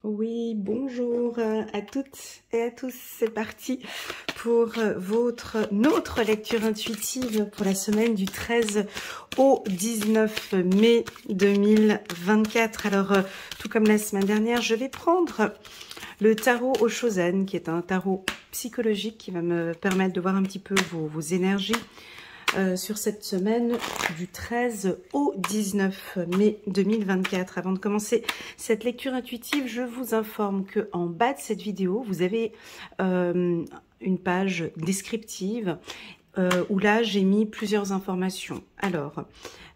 Oui, bonjour à toutes et à tous. C'est parti pour notre lecture intuitive pour la semaine du 13 au 19 mai 2024. Alors, tout comme la semaine dernière, je vais prendre le tarot Oshozen, qui est un tarot psychologique qui va me permettre de voir un petit peu vos énergies sur cette semaine du 13 au 19 mai 2024. Avant de commencer cette lecture intuitive, je vous informe que en bas de cette vidéo, vous avez une page descriptive où là, j'ai mis plusieurs informations. Alors,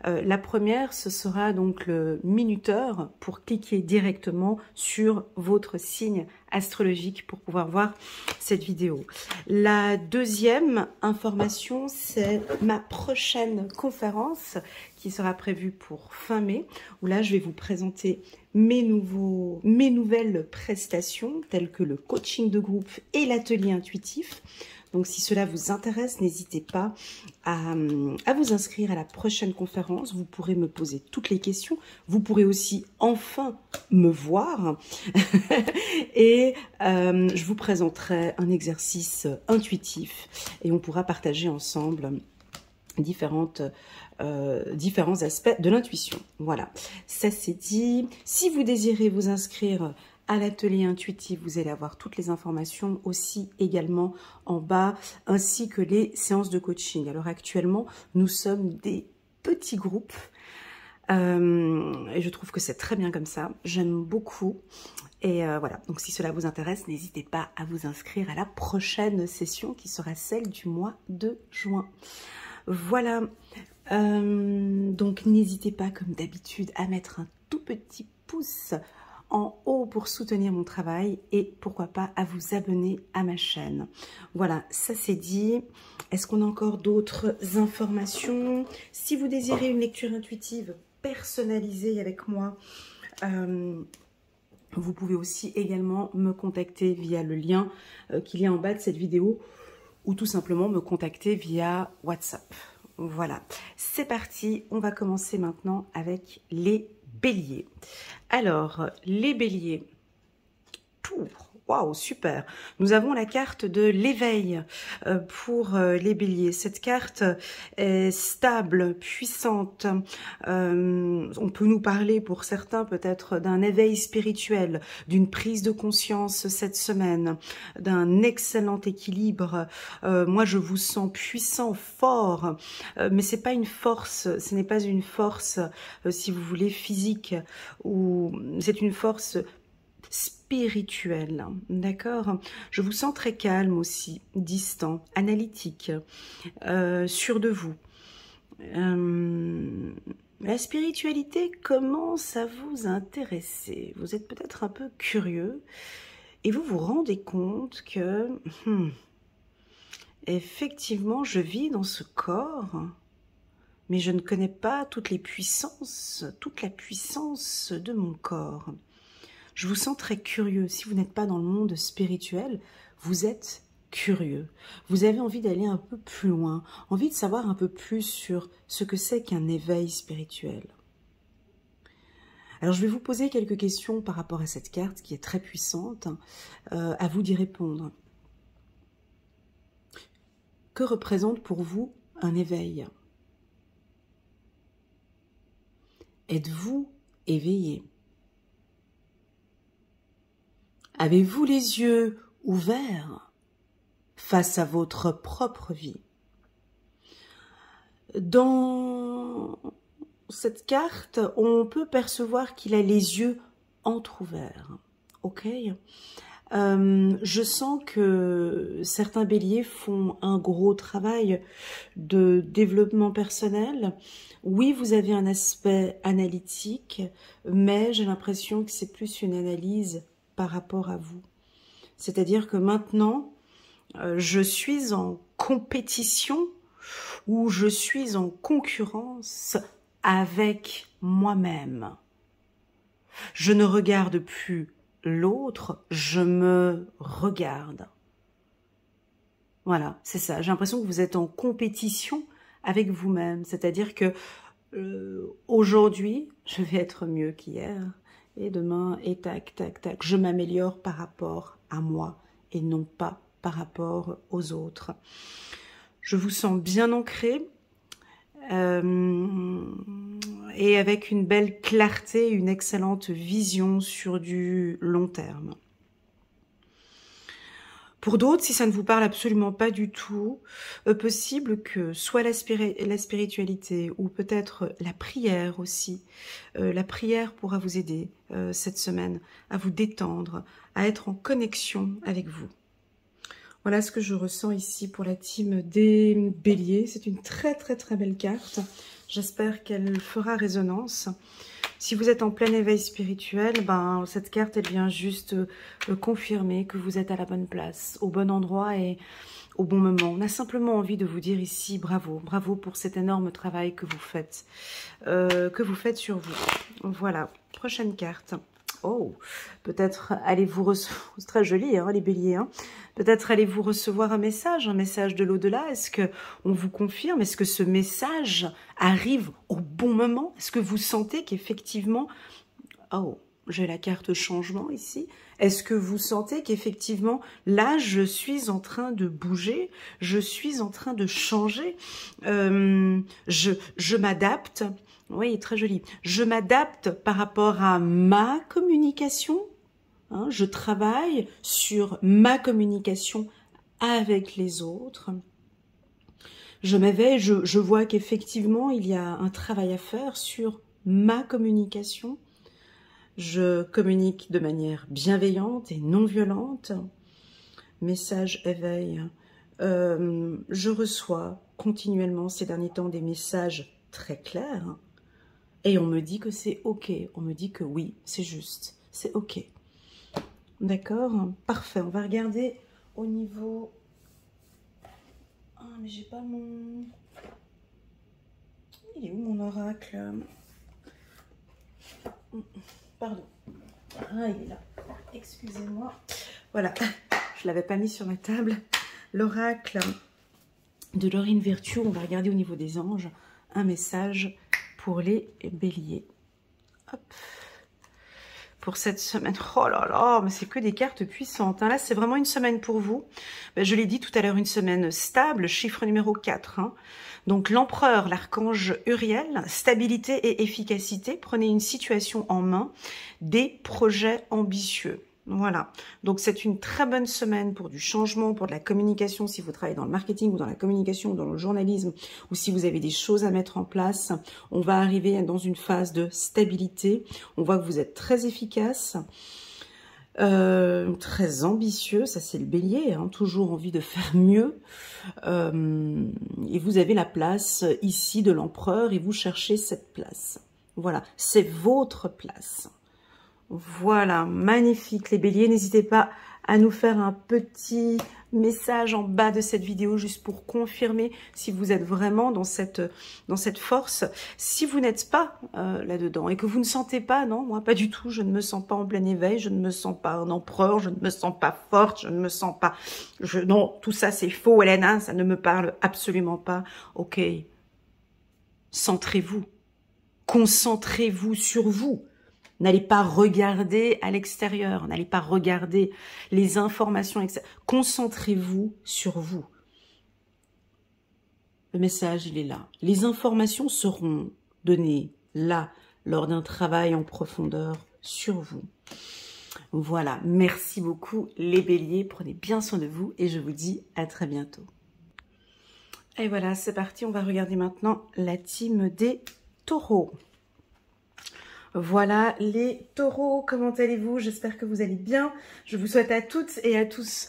la première, ce sera donc le minuteur pour cliquer directement sur votre signe astrologique pour pouvoir voir cette vidéo. La deuxième information, c'est ma prochaine conférence qui sera prévue pour fin mai, où là, je vais vous présenter mes nouvelles prestations, telles que le coaching de groupe et l'atelier intuitif. Donc, si cela vous intéresse, n'hésitez pas à vous inscrire à la prochaine conférence. Vous pourrez me poser toutes les questions. Vous pourrez aussi enfin me voir. Et je vous présenterai un exercice intuitif et on pourra partager ensemble différents aspects de l'intuition. Voilà, ça c'est dit. Si vous désirez vous inscrire à l'atelier intuitif, vous allez avoir toutes les informations aussi également en bas, ainsi que les séances de coaching. Alors actuellement, nous sommes des petits groupes et je trouve que c'est très bien comme ça. J'aime beaucoup. Et voilà, donc si cela vous intéresse, n'hésitez pas à vous inscrire à la prochaine session qui sera celle du mois de juin. Voilà, donc n'hésitez pas comme d'habitude à mettre un tout petit pouce en haut pour soutenir mon travail et pourquoi pas à vous abonner à ma chaîne. Voilà, ça c'est dit. Est-ce qu'on a encore d'autres informations? Si vous désirez une lecture intuitive personnalisée avec moi, vous pouvez aussi également me contacter via le lien qu'il y a en bas de cette vidéo ou tout simplement me contacter via WhatsApp. Voilà, c'est parti. On va commencer maintenant avec les béliers. Alors, les béliers, tour. Waouh, super. Nous avons la carte de l'éveil pour les béliers. Cette carte est stable, puissante. On peut nous parler pour certains peut-être d'un éveil spirituel, d'une prise de conscience cette semaine, d'un excellent équilibre. Moi, je vous sens puissant, fort, mais c'est pas une force. Ce n'est pas une force, si vous voulez, physique, ou c'est une force spirituel, d'accord? Je vous sens très calme aussi, distant, analytique, sûr de vous. La spiritualité commence à vous intéresser. Vous êtes peut-être un peu curieux et vous vous rendez compte que, effectivement, je vis dans ce corps, mais je ne connais pas toutes les puissances, toute la puissance de mon corps. Je vous sens très curieux. Si vous n'êtes pas dans le monde spirituel, vous êtes curieux. Vous avez envie d'aller un peu plus loin, envie de savoir un peu plus sur ce que c'est qu'un éveil spirituel. Alors, je vais vous poser quelques questions par rapport à cette carte qui est très puissante. À vous d'y répondre. Que représente pour vous un éveil? Êtes-vous éveillé? Avez-vous les yeux ouverts face à votre propre vie? Dans cette carte, on peut percevoir qu'il a les yeux entr'ouverts. Ok? Je sens que certains béliers font un gros travail de développement personnel. Oui, vous avez un aspect analytique, mais j'ai l'impression que c'est plus une analyse par rapport à vous. C'est-à-dire que maintenant, je suis en compétition ou je suis en concurrence avec moi-même. Je ne regarde plus l'autre, je me regarde. Voilà, c'est ça. J'ai l'impression que vous êtes en compétition avec vous-même. C'est-à-dire que aujourd'hui, je vais être mieux qu'hier. et demain, et tac, tac, tac. Je m'améliore par rapport à moi et non pas par rapport aux autres. Je vous sens bien ancré et avec une belle clarté, une excellente vision sur du long terme. Pour d'autres, si ça ne vous parle absolument pas du tout, possible que soit la spiritualité ou peut-être la prière aussi, la prière pourra vous aider cette semaine à vous détendre, à être en connexion avec vous. Voilà ce que je ressens ici pour la team des béliers. C'est une très très très belle carte. J'espère qu'elle fera résonance. Si vous êtes en plein éveil spirituel, ben, cette carte, elle vient juste confirmer que vous êtes à la bonne place, au bon endroit et au bon moment. On a simplement envie de vous dire ici, bravo, bravo pour cet énorme travail que vous faites sur vous. Voilà, prochaine carte. Oh, peut-être allez-vous recevoir, c'est très joli hein, les béliers, hein. Peut-être allez-vous recevoir un message de l'au-delà. Est-ce qu'on vous confirme? Est-ce que ce message arrive au bon moment? Est-ce que vous sentez qu'effectivement, oh, j'ai la carte changement ici. Est-ce que vous sentez qu'effectivement, là, je suis en train de bouger, je suis en train de changer, je m'adapte. Oui, très joli. Je m'adapte par rapport à ma communication. Hein, je travaille sur ma communication avec les autres. Je m'éveille, je vois qu'effectivement, il y a un travail à faire sur ma communication. Je communique de manière bienveillante et non violente. Message éveil. Je reçois continuellement ces derniers temps des messages très clairs. Et on me dit que c'est OK. On me dit que oui, c'est juste. C'est OK. D'accord? Parfait. On va regarder au niveau... Ah, mais j'ai pas mon... Il est où mon oracle? Pardon. Ah, il est là. Excusez-moi. Voilà. Je l'avais pas mis sur ma table. L'oracle de Laurine Virtue. On va regarder au niveau des anges un message pour les béliers. Hop. Pour cette semaine. Oh là là, mais c'est que des cartes puissantes. Hein. Là, c'est vraiment une semaine pour vous. Ben, je l'ai dit tout à l'heure, une semaine stable, chiffre numéro 4. Hein. Donc, l'empereur, l'archange Uriel, stabilité et efficacité. Prenez une situation en main, des projets ambitieux. Voilà, donc c'est une très bonne semaine pour du changement, pour de la communication, si vous travaillez dans le marketing ou dans la communication ou dans le journalisme, ou si vous avez des choses à mettre en place. On va arriver dans une phase de stabilité. On voit que vous êtes très efficace, très ambitieux, ça c'est le bélier, hein, toujours envie de faire mieux. Et vous avez la place ici de l'empereur et vous cherchez cette place. Voilà, c'est votre place. Voilà, magnifique les béliers. N'hésitez pas à nous faire un petit message en bas de cette vidéo juste pour confirmer si vous êtes vraiment dans cette force. Si vous n'êtes pas là-dedans et que vous ne sentez pas, non, moi pas du tout, je ne me sens pas en plein éveil, je ne me sens pas un empereur, je ne me sens pas forte, je ne me sens pas... Non, tout ça c'est faux, Hélène, hein, ça ne me parle absolument pas. Ok, centrez-vous, concentrez-vous sur vous. N'allez pas regarder à l'extérieur, n'allez pas regarder les informations extérieures. Concentrez-vous sur vous. Le message, il est là. Les informations seront données là, lors d'un travail en profondeur sur vous. Voilà, merci beaucoup les béliers. Prenez bien soin de vous et je vous dis à très bientôt. Et voilà, c'est parti. On va regarder maintenant la team des taureaux. Voilà les taureaux, comment allez-vous? J'espère que vous allez bien. Je vous souhaite à toutes et à tous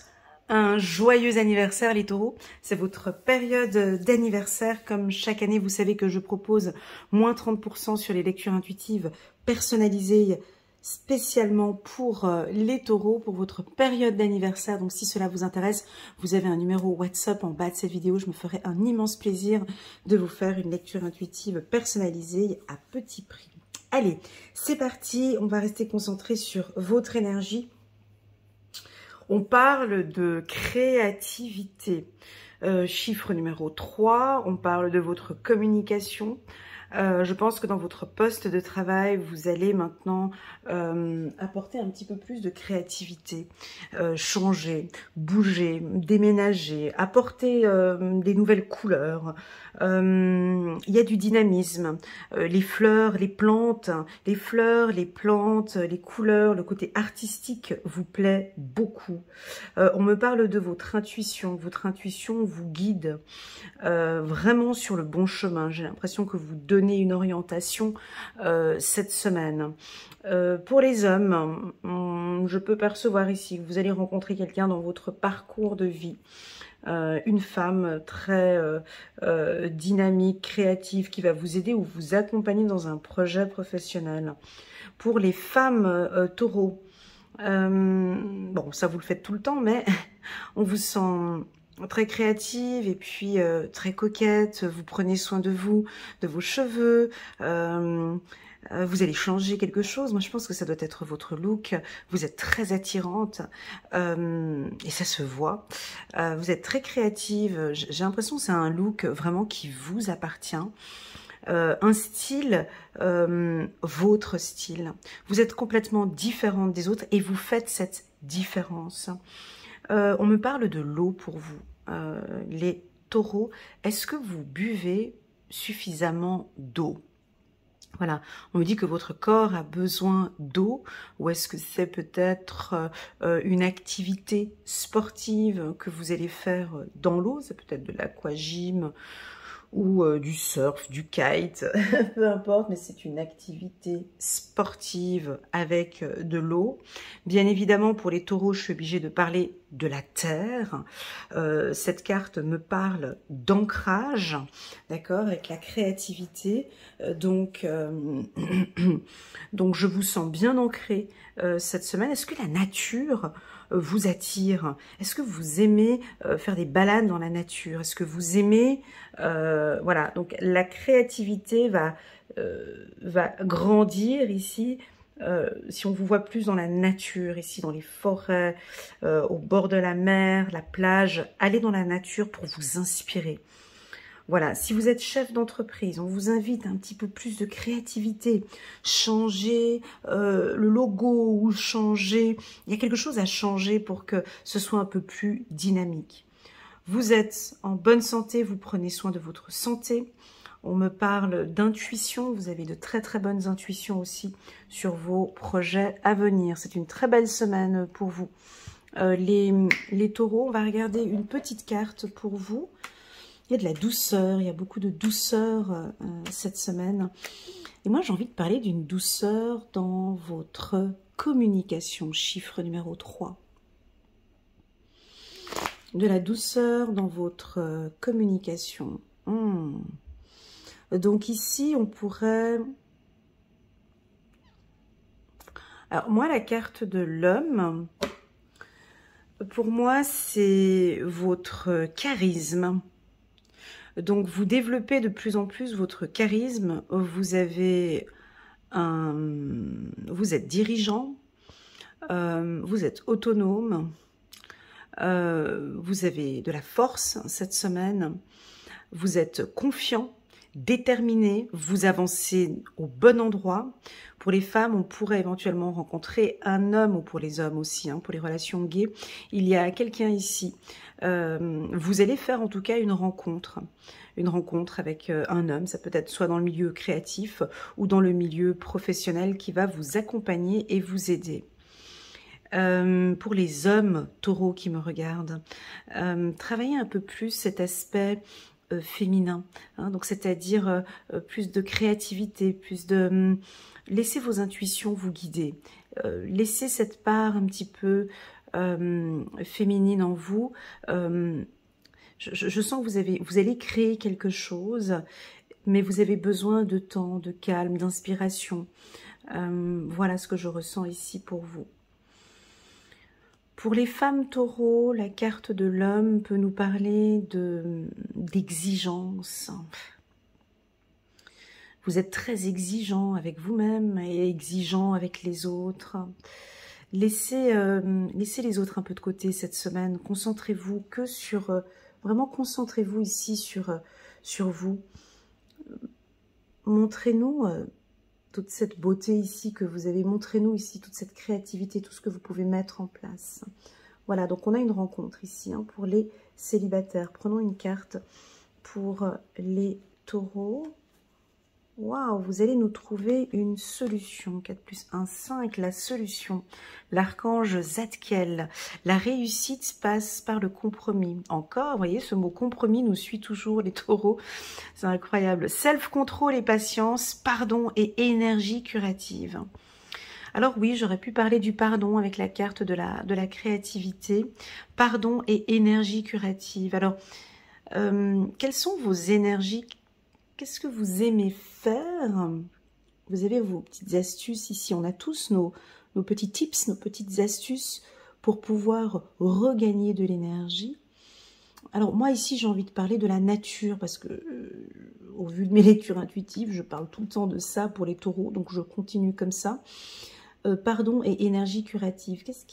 un joyeux anniversaire les taureaux. C'est votre période d'anniversaire. Comme chaque année, vous savez que je propose moins 30% sur les lectures intuitives personnalisées spécialement pour les taureaux, pour votre période d'anniversaire. Donc si cela vous intéresse, vous avez un numéro WhatsApp en bas de cette vidéo. Je me ferai un immense plaisir de vous faire une lecture intuitive personnalisée à petit prix. Allez, c'est parti, on va rester concentré sur votre énergie. On parle de créativité. Chiffre numéro 3, on parle de votre communication. Je pense que dans votre poste de travail, vous allez maintenant apporter un petit peu plus de créativité, changer, bouger, déménager, apporter des nouvelles couleurs. Il y a du dynamisme, les fleurs, les plantes, les couleurs, le côté artistique vous plaît beaucoup. On me parle de votre intuition vous guide vraiment sur le bon chemin. J'ai l'impression que vous donnez une orientation cette semaine. Pour les hommes, je peux percevoir ici que vous allez rencontrer quelqu'un dans votre parcours de vie. Une femme très dynamique, créative, qui va vous aider ou vous accompagner dans un projet professionnel. Pour les femmes taureaux, bon, ça vous le faites tout le temps, mais on vous sent très créative et puis très coquette. Vous prenez soin de vous, de vos cheveux. Vous allez changer quelque chose. Moi, je pense que ça doit être votre look. Vous êtes très attirante et ça se voit. Vous êtes très créative. J'ai l'impression que c'est un look vraiment qui vous appartient. Un style, votre style. Vous êtes complètement différente des autres et vous faites cette différence. On me parle de l'eau pour vous. Les taureaux, est-ce que vous buvez suffisamment d'eau? Voilà, on me dit que votre corps a besoin d'eau, ou est-ce que c'est peut-être une activité sportive que vous allez faire dans l'eau? C'est peut-être de l'aquagym ou du surf, du kite, peu importe, mais c'est une activité sportive avec de l'eau. Bien évidemment, pour les taureaux, je suis obligée de parler de la terre. Cette carte me parle d'ancrage, d'accord, avec la créativité. Donc, je vous sens bien ancré cette semaine. Est-ce que la nature vous attire? Est-ce que vous aimez faire des balades dans la nature? Est-ce que vous aimez... voilà, donc la créativité va grandir ici. Si on vous voit plus dans la nature, ici dans les forêts, au bord de la mer, la plage, allez dans la nature pour vous inspirer. Voilà, si vous êtes chef d'entreprise, on vous invite un petit peu plus de créativité, changer le logo ou changer, il y a quelque chose à changer pour que ce soit un peu plus dynamique. Vous êtes en bonne santé, vous prenez soin de votre santé. On me parle d'intuition, vous avez de très très bonnes intuitions aussi sur vos projets à venir. C'est une très belle semaine pour vous. Les taureaux, on va regarder une petite carte pour vous. Il y a de la douceur, il y a beaucoup de douceur cette semaine. Et moi, j'ai envie de parler d'une douceur dans votre communication, chiffre numéro 3. De la douceur dans votre communication. Donc ici, on pourrait... Alors moi, la carte de l'homme, pour moi, c'est votre charisme. Donc, vous développez de plus en plus votre charisme. Vous avez vous êtes dirigeant, vous êtes autonome, vous avez de la force cette semaine, vous êtes confiant, déterminé, vous avancez au bon endroit. Pour les femmes, on pourrait éventuellement rencontrer un homme, ou pour les hommes aussi, hein, pour les relations gays, il y a quelqu'un ici. Vous allez faire en tout cas une rencontre avec un homme, ça peut être soit dans le milieu créatif ou dans le milieu professionnel qui va vous accompagner et vous aider. Pour les hommes taureaux qui me regardent, travaillez un peu plus cet aspect féminin, hein, donc c'est-à-dire plus de créativité, plus de... laissez vos intuitions vous guider, laissez cette part un petit peu féminine en vous. Je sens que vous allez créer quelque chose, mais vous avez besoin de temps, de calme, d'inspiration. Voilà ce que je ressens ici pour vous. Pour les femmes taureaux, la carte de l'homme peut nous parler d'exigence. Vous êtes très exigeant avec vous-même et exigeant avec les autres. Laissez les autres un peu de côté cette semaine. Concentrez-vous que sur... vraiment, concentrez-vous ici sur vous. montrez-nous toute cette beauté ici que vous avez. Montrez-nous ici toute cette créativité, tout ce que vous pouvez mettre en place. Voilà, donc on a une rencontre ici hein, pour les célibataires. Prenons une carte pour les taureaux. Waouh, vous allez nous trouver une solution. 4 plus 1, 5, la solution. L'archange Zadkiel. La réussite passe par le compromis. Encore, vous voyez, ce mot compromis nous suit toujours les taureaux. C'est incroyable. Self-control et patience, pardon et énergie curative. Alors oui, j'aurais pu parler du pardon avec la carte de la créativité. Pardon et énergie curative. Alors, quelles sont vos énergies? Qu'est-ce que vous aimez faire? Vous avez vos petites astuces ici. On a tous nos petits tips, nos petites astuces pour pouvoir regagner de l'énergie. Alors moi ici, j'ai envie de parler de la nature parce que au vu de mes lectures intuitives, je parle tout le temps de ça pour les taureaux. Donc je continue comme ça. Pardon et énergie curative. Qu'est-ce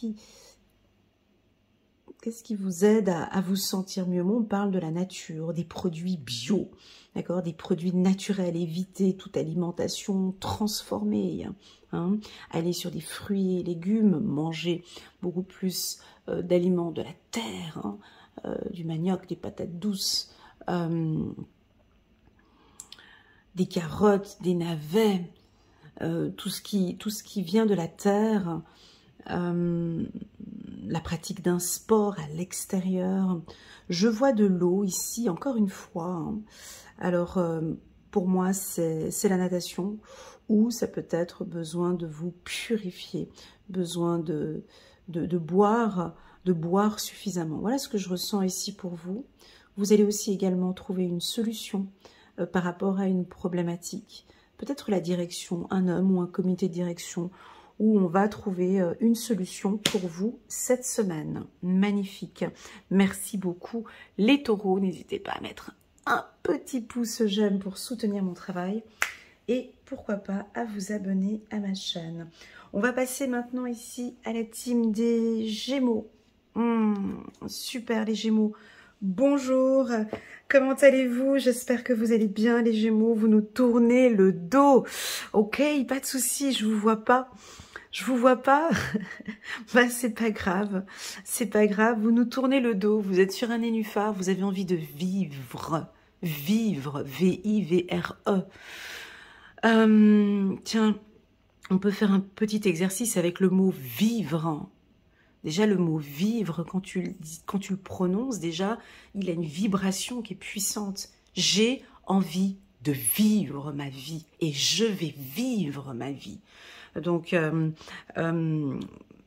qui vous aide à vous sentir mieux? Moi, on parle de la nature, des produits bio, d'accord, des produits naturels. Évitez toute alimentation transformée. Hein. Allez sur des fruits et légumes, mangez beaucoup plus d'aliments de la terre, hein, du manioc, des patates douces, des carottes, des navets, tout ce qui vient de la terre. La pratique d'un sport à l'extérieur. Je vois de l'eau ici, encore une fois. Hein. Alors, pour moi, c'est la natation, ou ça peut être besoin de vous purifier, besoin de boire suffisamment. Voilà ce que je ressens ici pour vous. Vous allez aussi également trouver une solution par rapport à une problématique. Peut-être la direction, un homme ou un comité de direction, où on va trouver une solution pour vous cette semaine. Magnifique. Merci beaucoup les taureaux. N'hésitez pas à mettre un petit pouce j'aime pour soutenir mon travail. Et pourquoi pas à vous abonner à ma chaîne. On va passer maintenant ici à la team des Gémeaux. Super les Gémeaux. Bonjour, comment allez-vous? J'espère que vous allez bien les Gémeaux. Vous nous tournez le dos. Ok, pas de souci, je vous vois pas. Je vous vois pas. Bah, c'est pas grave. C'est pas grave. Vous nous tournez le dos. Vous êtes sur un nénuphar. Vous avez envie de vivre. Vivre. V-I-V-R-E. Tiens, on peut faire un petit exercice avec le mot vivre. Déjà, le mot vivre, quand tu le prononces, déjà, il a une vibration qui est puissante. J'ai envie de vivre ma vie et je vais vivre ma vie. Donc,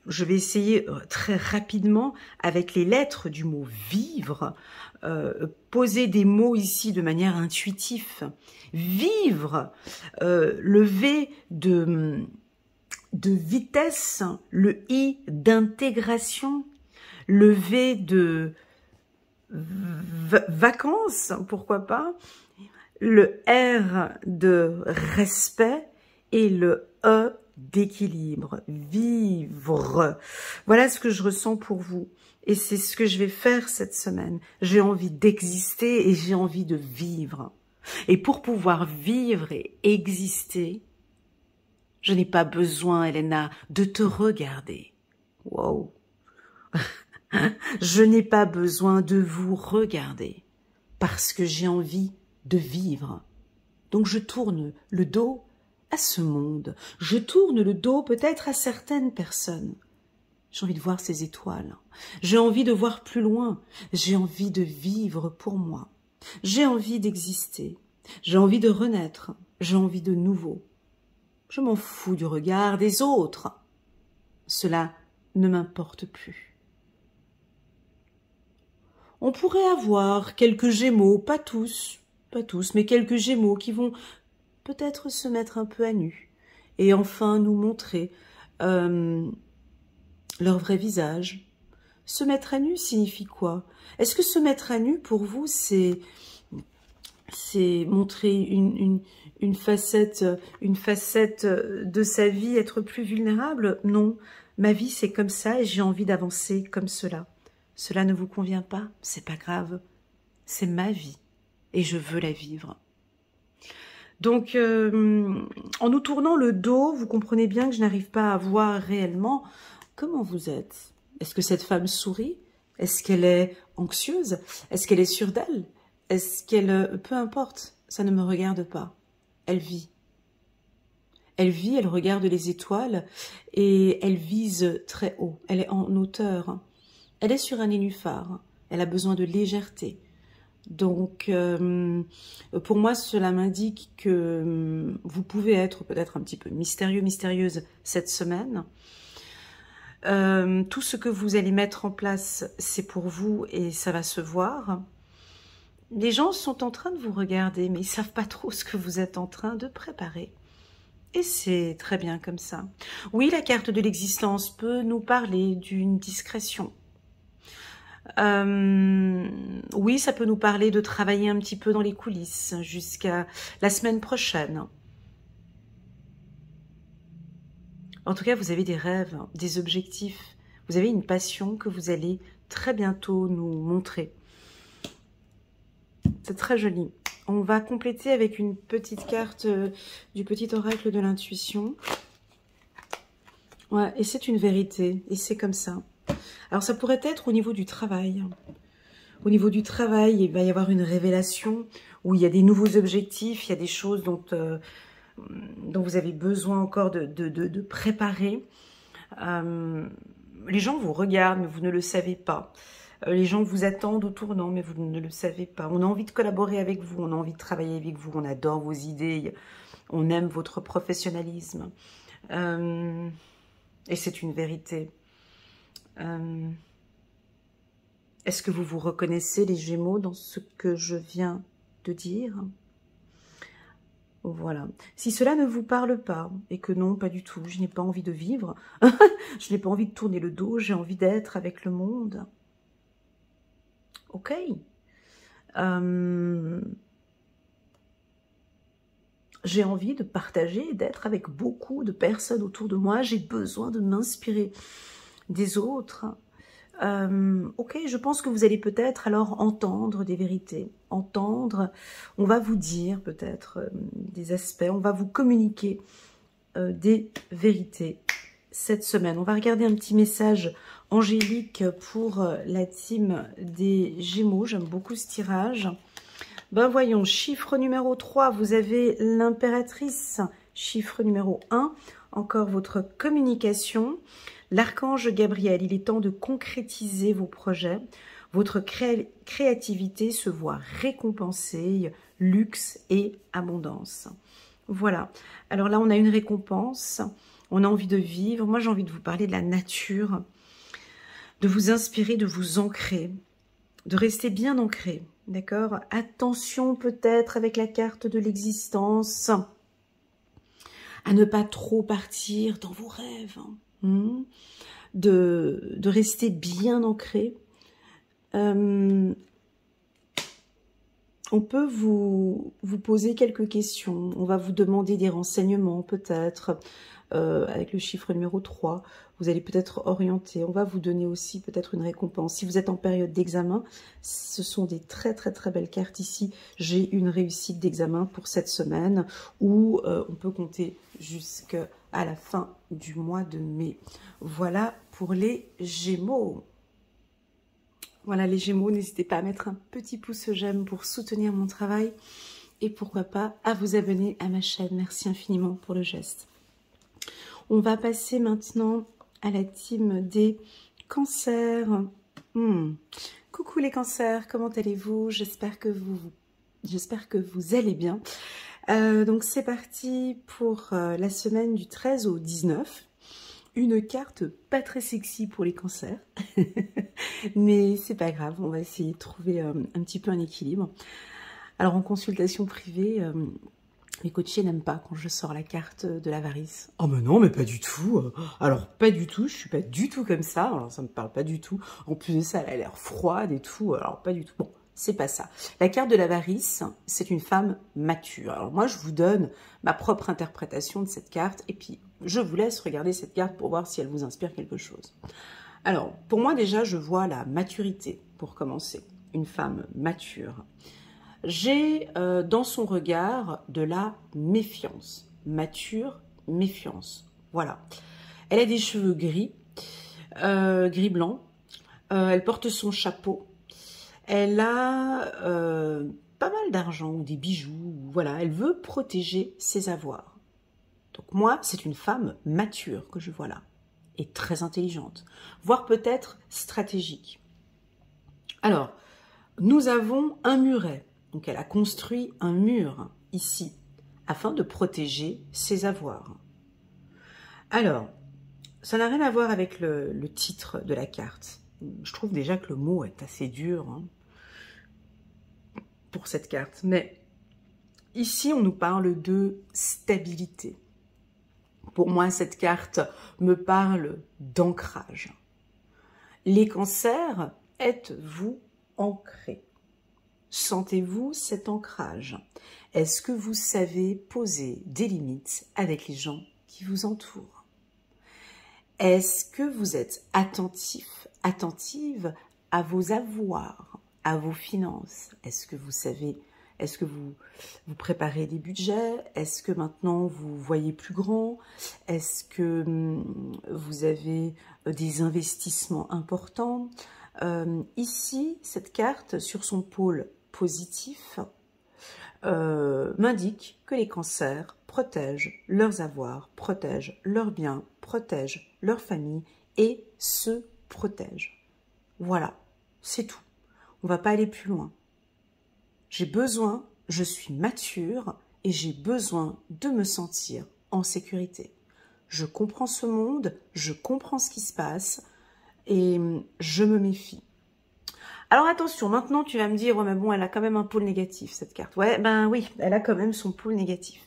je vais essayer très rapidement, avec les lettres du mot « vivre », poser des mots ici de manière intuitive. Vivre, le V de vitesse, le I d'intégration, le V de vacances, pourquoi pas, le R de respect et le E d'équilibre. Vivre. Voilà ce que je ressens pour vous. Et c'est ce que je vais faire cette semaine. J'ai envie d'exister et j'ai envie de vivre. Et pour pouvoir vivre et exister, je n'ai pas besoin, Elena, de te regarder. Wow. Je n'ai pas besoin de vous regarder parce que j'ai envie de vivre. Donc je tourne le dos à ce monde. Je tourne le dos peut-être à certaines personnes. J'ai envie de voir ces étoiles. J'ai envie de voir plus loin. J'ai envie de vivre pour moi. J'ai envie d'exister. J'ai envie de renaître. J'ai envie de nouveau. Je m'en fous du regard des autres. Cela ne m'importe plus. On pourrait avoir quelques Gémeaux, pas tous, mais quelques Gémeaux qui vont peut-être se mettre un peu à nu et enfin nous montrer leur vrai visage. Se mettre à nu signifie quoi? Est-ce que se mettre à nu pour vous c'est montrer une facette de sa vie, être plus vulnérable? Non, ma vie c'est comme ça et j'ai envie d'avancer comme cela. Cela ne vous convient pas, c'est pas grave, c'est ma vie et je veux la vivre. Donc, en nous tournant le dos, vous comprenez bien que je n'arrive pas à voir réellement comment vous êtes. Est-ce que cette femme sourit? Est-ce qu'elle est anxieuse? Est-ce qu'elle est sûre d'elle? Est-ce qu'elle... Peu importe, ça ne me regarde pas. Elle vit. Elle vit, elle regarde les étoiles et elle vise très haut. Elle est en hauteur. Elle est sur un nénuphar. Elle a besoin de légèreté. Donc, pour moi, cela m'indique que vous pouvez être peut-être un petit peu mystérieux, mystérieuse cette semaine. Tout ce que vous allez mettre en place, c'est pour vous et ça va se voir. Les gens sont en train de vous regarder, mais ils ne savent pas trop ce que vous êtes en train de préparer. Et c'est très bien comme ça. Oui, la carte de l'existence peut nous parler d'une discrétion. Oui, ça peut nous parler de travailler un petit peu dans les coulisses jusqu'à la semaine prochaine. En tout cas, vous avez des rêves, des objectifs. Vous avez une passion que vous allez très bientôt nous montrer. C'est très joli. On va compléter avec une petite carte du petit oracle de l'intuition. Ouais, et c'est une vérité. Et c'est comme ça. Alors, ça pourrait être au niveau du travail. Au niveau du travail, il va y avoir une révélation où il y a des nouveaux objectifs, il y a des choses dont vous avez besoin encore de préparer. Les gens vous regardent, mais vous ne le savez pas. Les gens vous attendent au tournant, mais vous ne le savez pas. On a envie de collaborer avec vous, on a envie de travailler avec vous, on adore vos idées, on aime votre professionnalisme. Et c'est une vérité. Est-ce que vous vous reconnaissez, les Gémeaux, dans ce que je viens de dire? Voilà. Si cela ne vous parle pas, et que non, pas du tout, je n'ai pas envie de vivre, je n'ai pas envie de tourner le dos, j'ai envie d'être avec le monde. Ok. J'ai envie de partager, d'être avec beaucoup de personnes autour de moi. J'ai besoin de m'inspirer des autres. Ok, je pense que vous allez peut-être alors entendre des vérités, entendre, on va vous dire peut-être des aspects, on va vous communiquer des vérités cette semaine. On va regarder un petit message angélique pour la team des Gémeaux. J'aime beaucoup ce tirage. Ben voyons, chiffre numéro 3, vous avez l'impératrice. Chiffre numéro 1, encore votre communication. L'archange Gabriel, il est temps de concrétiser vos projets. Votre créativité se voit récompensée, luxe et abondance. Voilà. Alors là, on a une récompense. On a envie de vivre. Moi, j'ai envie de vous parler de la nature, de vous inspirer, de vous ancrer, de rester bien ancré. D'accord? Attention peut-être avec la carte de l'existence à ne pas trop partir dans vos rêves. De rester bien ancré. On peut vous poser quelques questions. On va vous demander des renseignements peut-être. Avec le chiffre numéro 3, vous allez peut-être orienter. On va vous donner aussi peut-être une récompense. Si vous êtes en période d'examen, ce sont des très très très belles cartes ici. J'ai une réussite d'examen pour cette semaine où on peut compter jusqu'à la fin du mois de mai. Voilà pour les Gémeaux. Voilà les Gémeaux, n'hésitez pas à mettre un petit pouce j'aime pour soutenir mon travail et pourquoi pas à vous abonner à ma chaîne. Merci infiniment pour le geste. On va passer maintenant à la team des cancers. Coucou les cancers, comment allez-vous? J'espère que vous allez bien. Donc c'est parti pour la semaine du 13 au 19. Une carte pas très sexy pour les cancers, mais c'est pas grave, on va essayer de trouver un petit peu un équilibre. Alors en consultation privée, les coachés n'aiment pas quand je sors la carte de l'avarice. Oh mais non, mais pas du tout. Alors pas du tout, je suis pas du tout comme ça. Alors ça me parle pas du tout. En plus de ça, elle a l'air froide et tout. Alors pas du tout. Bon, c'est pas ça. La carte de l'avarice, c'est une femme mature. Alors moi, je vous donne ma propre interprétation de cette carte et puis je vous laisse regarder cette carte pour voir si elle vous inspire quelque chose. Alors, pour moi déjà, je vois la maturité pour commencer. Une femme mature. j'ai dans son regard de la méfiance, mature méfiance. Voilà. Elle a des cheveux gris, gris blanc. Elle porte son chapeau. Elle a pas mal d'argent ou des bijoux. Voilà, elle veut protéger ses avoirs. Donc moi, c'est une femme mature que je vois là. Et très intelligente, voire peut-être stratégique. Alors, nous avons un muret. Donc elle a construit un mur ici, afin de protéger ses avoirs. Alors, ça n'a rien à voir avec le titre de la carte. Je trouve déjà que le mot est assez dur hein, pour cette carte. Mais ici, on nous parle de stabilité. Pour moi, cette carte me parle d'ancrage. Les cancers, êtes-vous ancrés? Sentez-vous cet ancrage? Est-ce que vous savez poser des limites avec les gens qui vous entourent? Est-ce que vous êtes attentif, attentive à vos avoirs, à vos finances? Est-ce que vous savez, est-ce que vous préparez des budgets? Est-ce que maintenant vous voyez plus grand? Est-ce que vous avez des investissements importants? Ici, cette carte, sur son pôle positif, m'indique que les cancers protègent leurs avoirs, protègent leurs biens, protègent leur famille et se protègent. Voilà, c'est tout. On ne va pas aller plus loin. J'ai besoin, je suis mature et j'ai besoin de me sentir en sécurité. Je comprends ce monde, je comprends ce qui se passe et je me méfie. Alors attention, maintenant tu vas me dire, ouais mais bon, elle a quand même un pôle négatif cette carte. Ouais, ben oui, elle a quand même son pôle négatif.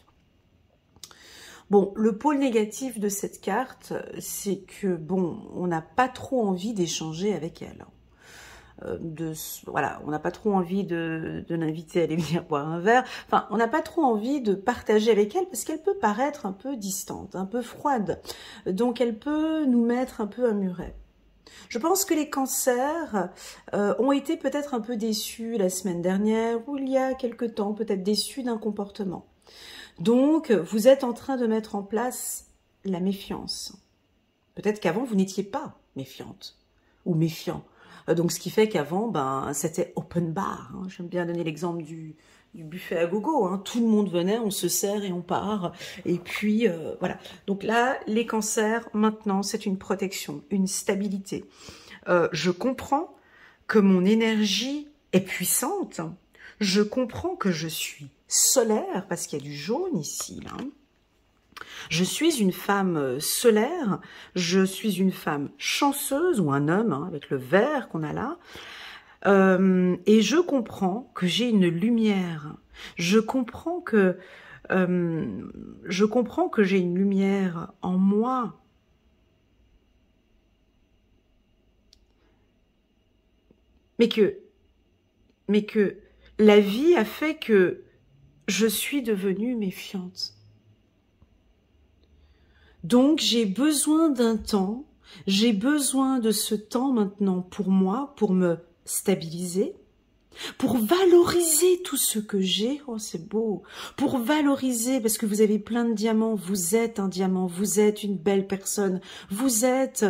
Bon, le pôle négatif de cette carte, c'est que, bon, on n'a pas trop envie d'échanger avec elle. Voilà, on n'a pas trop envie de l'inviter à aller venir boire un verre. Enfin, on n'a pas trop envie de partager avec elle parce qu'elle peut paraître un peu distante, un peu froide. Donc, elle peut nous mettre un peu un muret. Je pense que les cancers ont été peut-être un peu déçus la semaine dernière ou il y a quelque temps, peut-être déçus d'un comportement. Donc, vous êtes en train de mettre en place la méfiance. Peut-être qu'avant, vous n'étiez pas méfiante ou méfiant. Donc, ce qui fait qu'avant, ben, c'était open bar. Hein. J'aime bien donner l'exemple du buffet à gogo. Hein. Tout le monde venait, on se sert et on part. Et puis, voilà. Donc là, les cancers, maintenant, c'est une protection, une stabilité. Je comprends que mon énergie est puissante. Je comprends que je suis solaire, parce qu'il y a du jaune ici, là. Je suis une femme solaire, je suis une femme chanceuse, ou un homme, hein, avec le vert qu'on a là, et je comprends que j'ai une lumière. Je comprends que j'ai une lumière en moi. Mais que la vie a fait que je suis devenue méfiante. Donc, j'ai besoin d'un temps, j'ai besoin de ce temps maintenant pour moi, pour me stabiliser, pour valoriser tout ce que j'ai. Oh, c'est beau. Pour valoriser, parce que vous avez plein de diamants, vous êtes un diamant, vous êtes une belle personne, vous êtes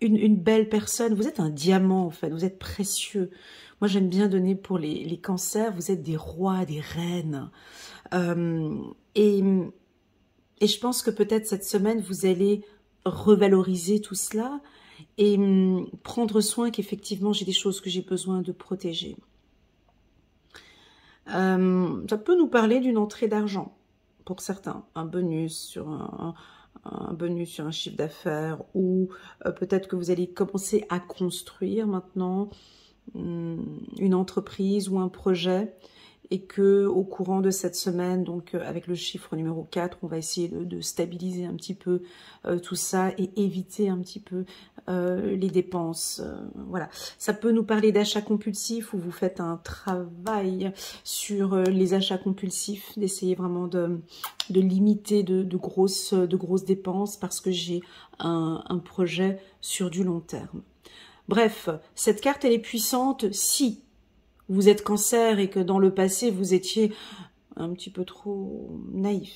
une belle personne, vous êtes un diamant en fait, vous êtes précieux. Moi, j'aime bien donner pour les cancers, vous êtes des rois, des reines. Et je pense que peut-être cette semaine, vous allez revaloriser tout cela et prendre soin qu'effectivement, j'ai des choses que j'ai besoin de protéger. Ça peut nous parler d'une entrée d'argent, pour certains, un bonus sur un bonus sur un chiffre d'affaires, ou peut-être que vous allez commencer à construire maintenant une entreprise ou un projet, et que au courant de cette semaine, donc avec le chiffre numéro 4, on va essayer de stabiliser un petit peu tout ça et éviter un petit peu les dépenses. Voilà, ça peut nous parler d'achats compulsifs, où vous faites un travail sur les achats compulsifs, d'essayer vraiment de limiter de grosses dépenses, parce que j'ai un projet sur du long terme. Bref, cette carte, elle est puissante si vous êtes Cancer et que dans le passé, vous étiez un petit peu trop naïf,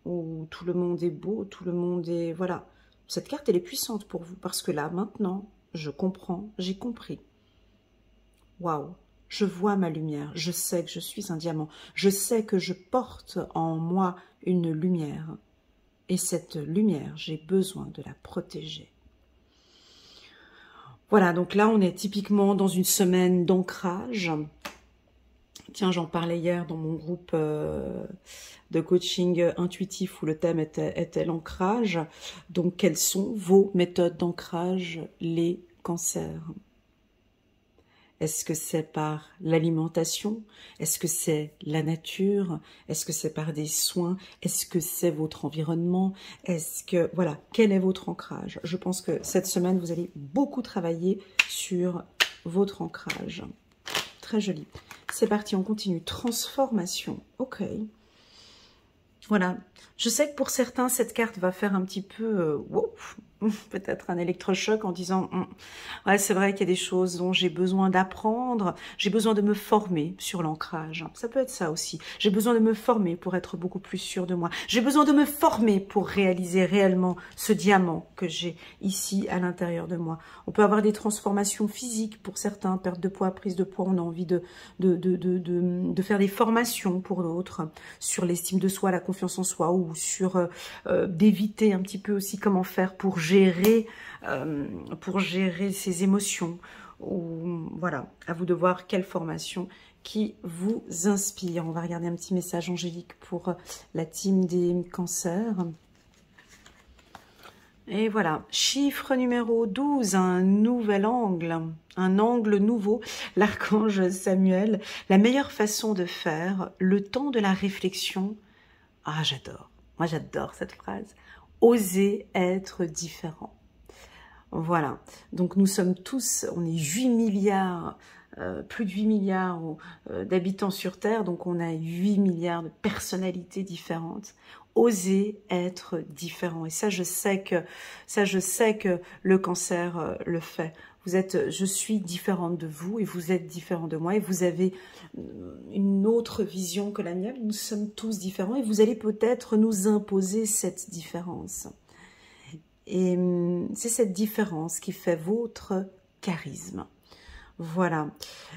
où tout le monde est beau, tout le monde est... Voilà. Cette carte, elle est puissante pour vous, parce que là, maintenant, je comprends, j'ai compris. Waouh, je vois ma lumière, je sais que je suis un diamant, je sais que je porte en moi une lumière. Et cette lumière, j'ai besoin de la protéger. Voilà, donc là, on est typiquement dans une semaine d'ancrage. Tiens, j'en parlais hier dans mon groupe de coaching intuitif où le thème était l'ancrage. Donc, quelles sont vos méthodes d'ancrage, les cancers? Est-ce que c'est par l'alimentation? Est-ce que c'est la nature? Est-ce que c'est par des soins? Est-ce que c'est votre environnement? Est-ce que... Voilà, quel est votre ancrage? Je pense que cette semaine, vous allez beaucoup travailler sur votre ancrage. Très joli. C'est parti, on continue. Transformation. Ok. Voilà. Je sais que pour certains, cette carte va faire un petit peu... wow, peut-être un électrochoc en disant ouais, c'est vrai qu'il y a des choses dont j'ai besoin d'apprendre, j'ai besoin de me former sur l'ancrage. Ça peut être ça aussi. J'ai besoin de me former pour être beaucoup plus sûr de moi. J'ai besoin de me former pour réaliser réellement ce diamant que j'ai ici à l'intérieur de moi. On peut avoir des transformations physiques pour certains, perte de poids, prise de poids. On a envie de faire des formations pour d'autres sur l'estime de soi, la confiance en soi ou sur d'éviter un petit peu aussi comment faire pour gérer ses émotions. Ou, voilà, à vous de voir quelle formation qui vous inspire. On va regarder un petit message angélique pour la team des cancers. Et voilà, chiffre numéro 12, un nouvel angle, un angle nouveau, l'archange Samuel. La meilleure façon de faire, le temps de la réflexion. Ah, j'adore, moi j'adore cette phrase. Oser être différent. Voilà, donc nous sommes tous, on est 8 milliards, plus de 8 milliards d'habitants sur Terre, donc on a 8 milliards de personnalités différentes. Oser être différent. Et ça, je sais que le cancer le fait. Vous êtes, je suis différente de vous et vous êtes différent de moi et vous avez une autre vision que la mienne. Nous sommes tous différents et vous allez peut-être nous imposer cette différence. Et c'est cette différence qui fait votre charisme. Voilà.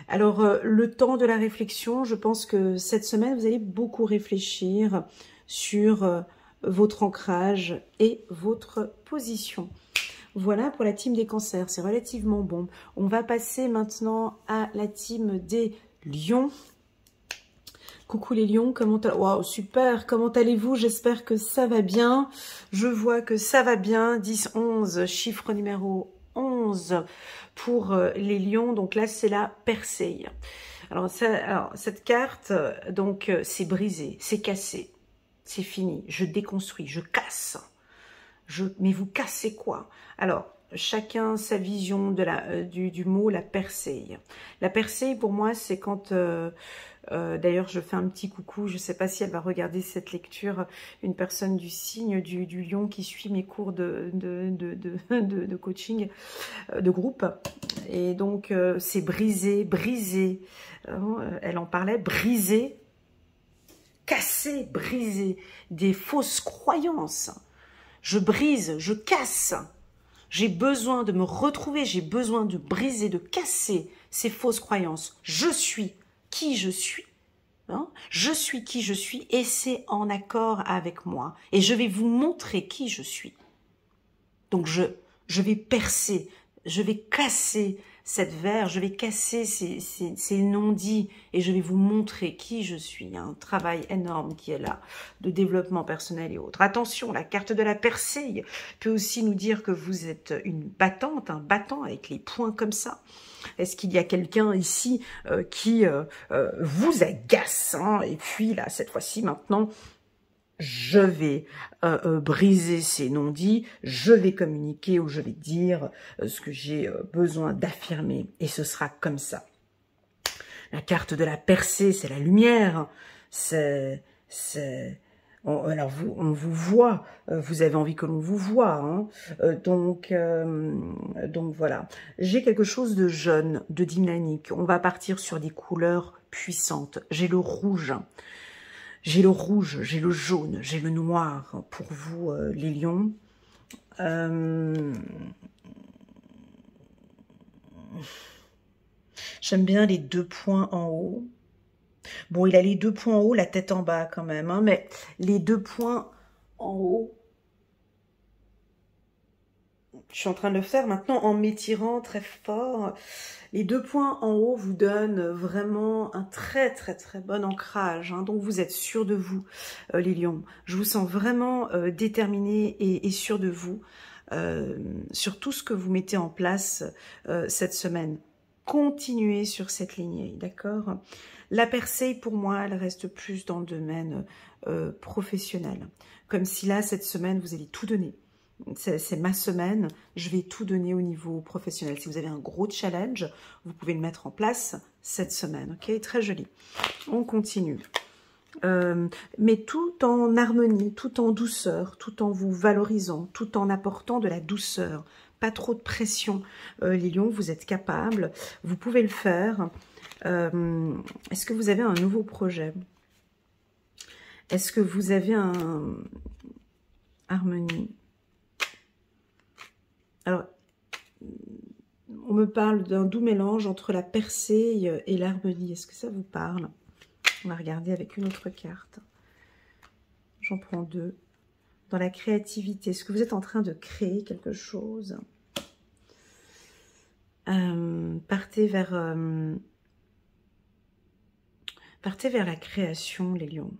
Alors, le temps de la réflexion, je pense que cette semaine, vous allez beaucoup réfléchir sur votre ancrage et votre position. Voilà pour la team des cancers, c'est relativement bon. On va passer maintenant à la team des lions. Coucou les lions, comment wow, super, comment allez-vous? J'espère que ça va bien. Je vois que ça va bien. 10, 11, chiffre numéro 11 pour les lions. Donc là, c'est la percée. Alors cette carte, donc c'est brisé, c'est cassé, c'est fini. Je déconstruis, je casse. Mais vous cassez quoi? Alors, chacun sa vision de du mot la percée. La percée, pour moi, c'est quand... d'ailleurs, je fais un petit coucou, je ne sais pas si elle va regarder cette lecture, une personne du signe du lion qui suit mes cours de coaching, de groupe. Et donc, c'est brisé, brisé. Elle en parlait, brisé, casser, briser des fausses croyances. Je brise, je casse. J'ai besoin de me retrouver, j'ai besoin de briser, de casser ces fausses croyances. Je suis qui je suis. Hein? Je suis qui je suis et c'est en accord avec moi. Et je vais vous montrer qui je suis. Donc je vais percer, je vais casser cette verre, je vais casser ces non-dits et je vais vous montrer qui je suis. Il y a un travail énorme qui est là, de développement personnel et autres. Attention, la carte de la percée peut aussi nous dire que vous êtes une battante, un battant avec les poings comme ça. Est-ce qu'il y a quelqu'un ici qui vous agace, hein? Et puis là, cette fois-ci, maintenant, je vais briser ces non-dits, je vais communiquer ou je vais dire ce que j'ai besoin d'affirmer. Et ce sera comme ça. La carte de la percée, c'est la lumière. Alors, on vous voit, vous avez envie que l'on vous voit, hein. Donc voilà. J'ai quelque chose de jeune, de dynamique. On va partir sur des couleurs puissantes. J'ai le rouge. J'ai le rouge, j'ai le jaune, j'ai le noir pour vous, les lions. J'aime bien les 2 points en haut. Bon, il a les 2 points en haut, la tête en bas quand même, hein, mais les 2 points en haut, je suis en train de le faire maintenant en m'étirant très fort. Les 2 points en haut vous donnent vraiment un très bon ancrage, hein, donc vous êtes sûr de vous, les lions. Je vous sens vraiment déterminé et sûr de vous sur tout ce que vous mettez en place cette semaine. Continuez sur cette lignée, d'accord? La percée, pour moi, elle reste plus dans le domaine professionnel. Comme si là, cette semaine, vous allez tout donner. C'est ma semaine, je vais tout donner au niveau professionnel. Si vous avez un gros challenge, vous pouvez le mettre en place cette semaine, ok? Très joli. On continue. Mais tout en harmonie, tout en douceur, tout en vous valorisant, tout en apportant de la douceur. Pas trop de pression, les lions, vous êtes capables, vous pouvez le faire. Est-ce que vous avez un nouveau projet? Est-ce que vous avez un harmonie? Alors, on me parle d'un doux mélange entre la percée et l'harmonie. Est-ce que ça vous parle? On va regarder avec une autre carte. J'en prends 2. Dans la créativité, est-ce que vous êtes en train de créer quelque chose? Partez vers la création, les lions.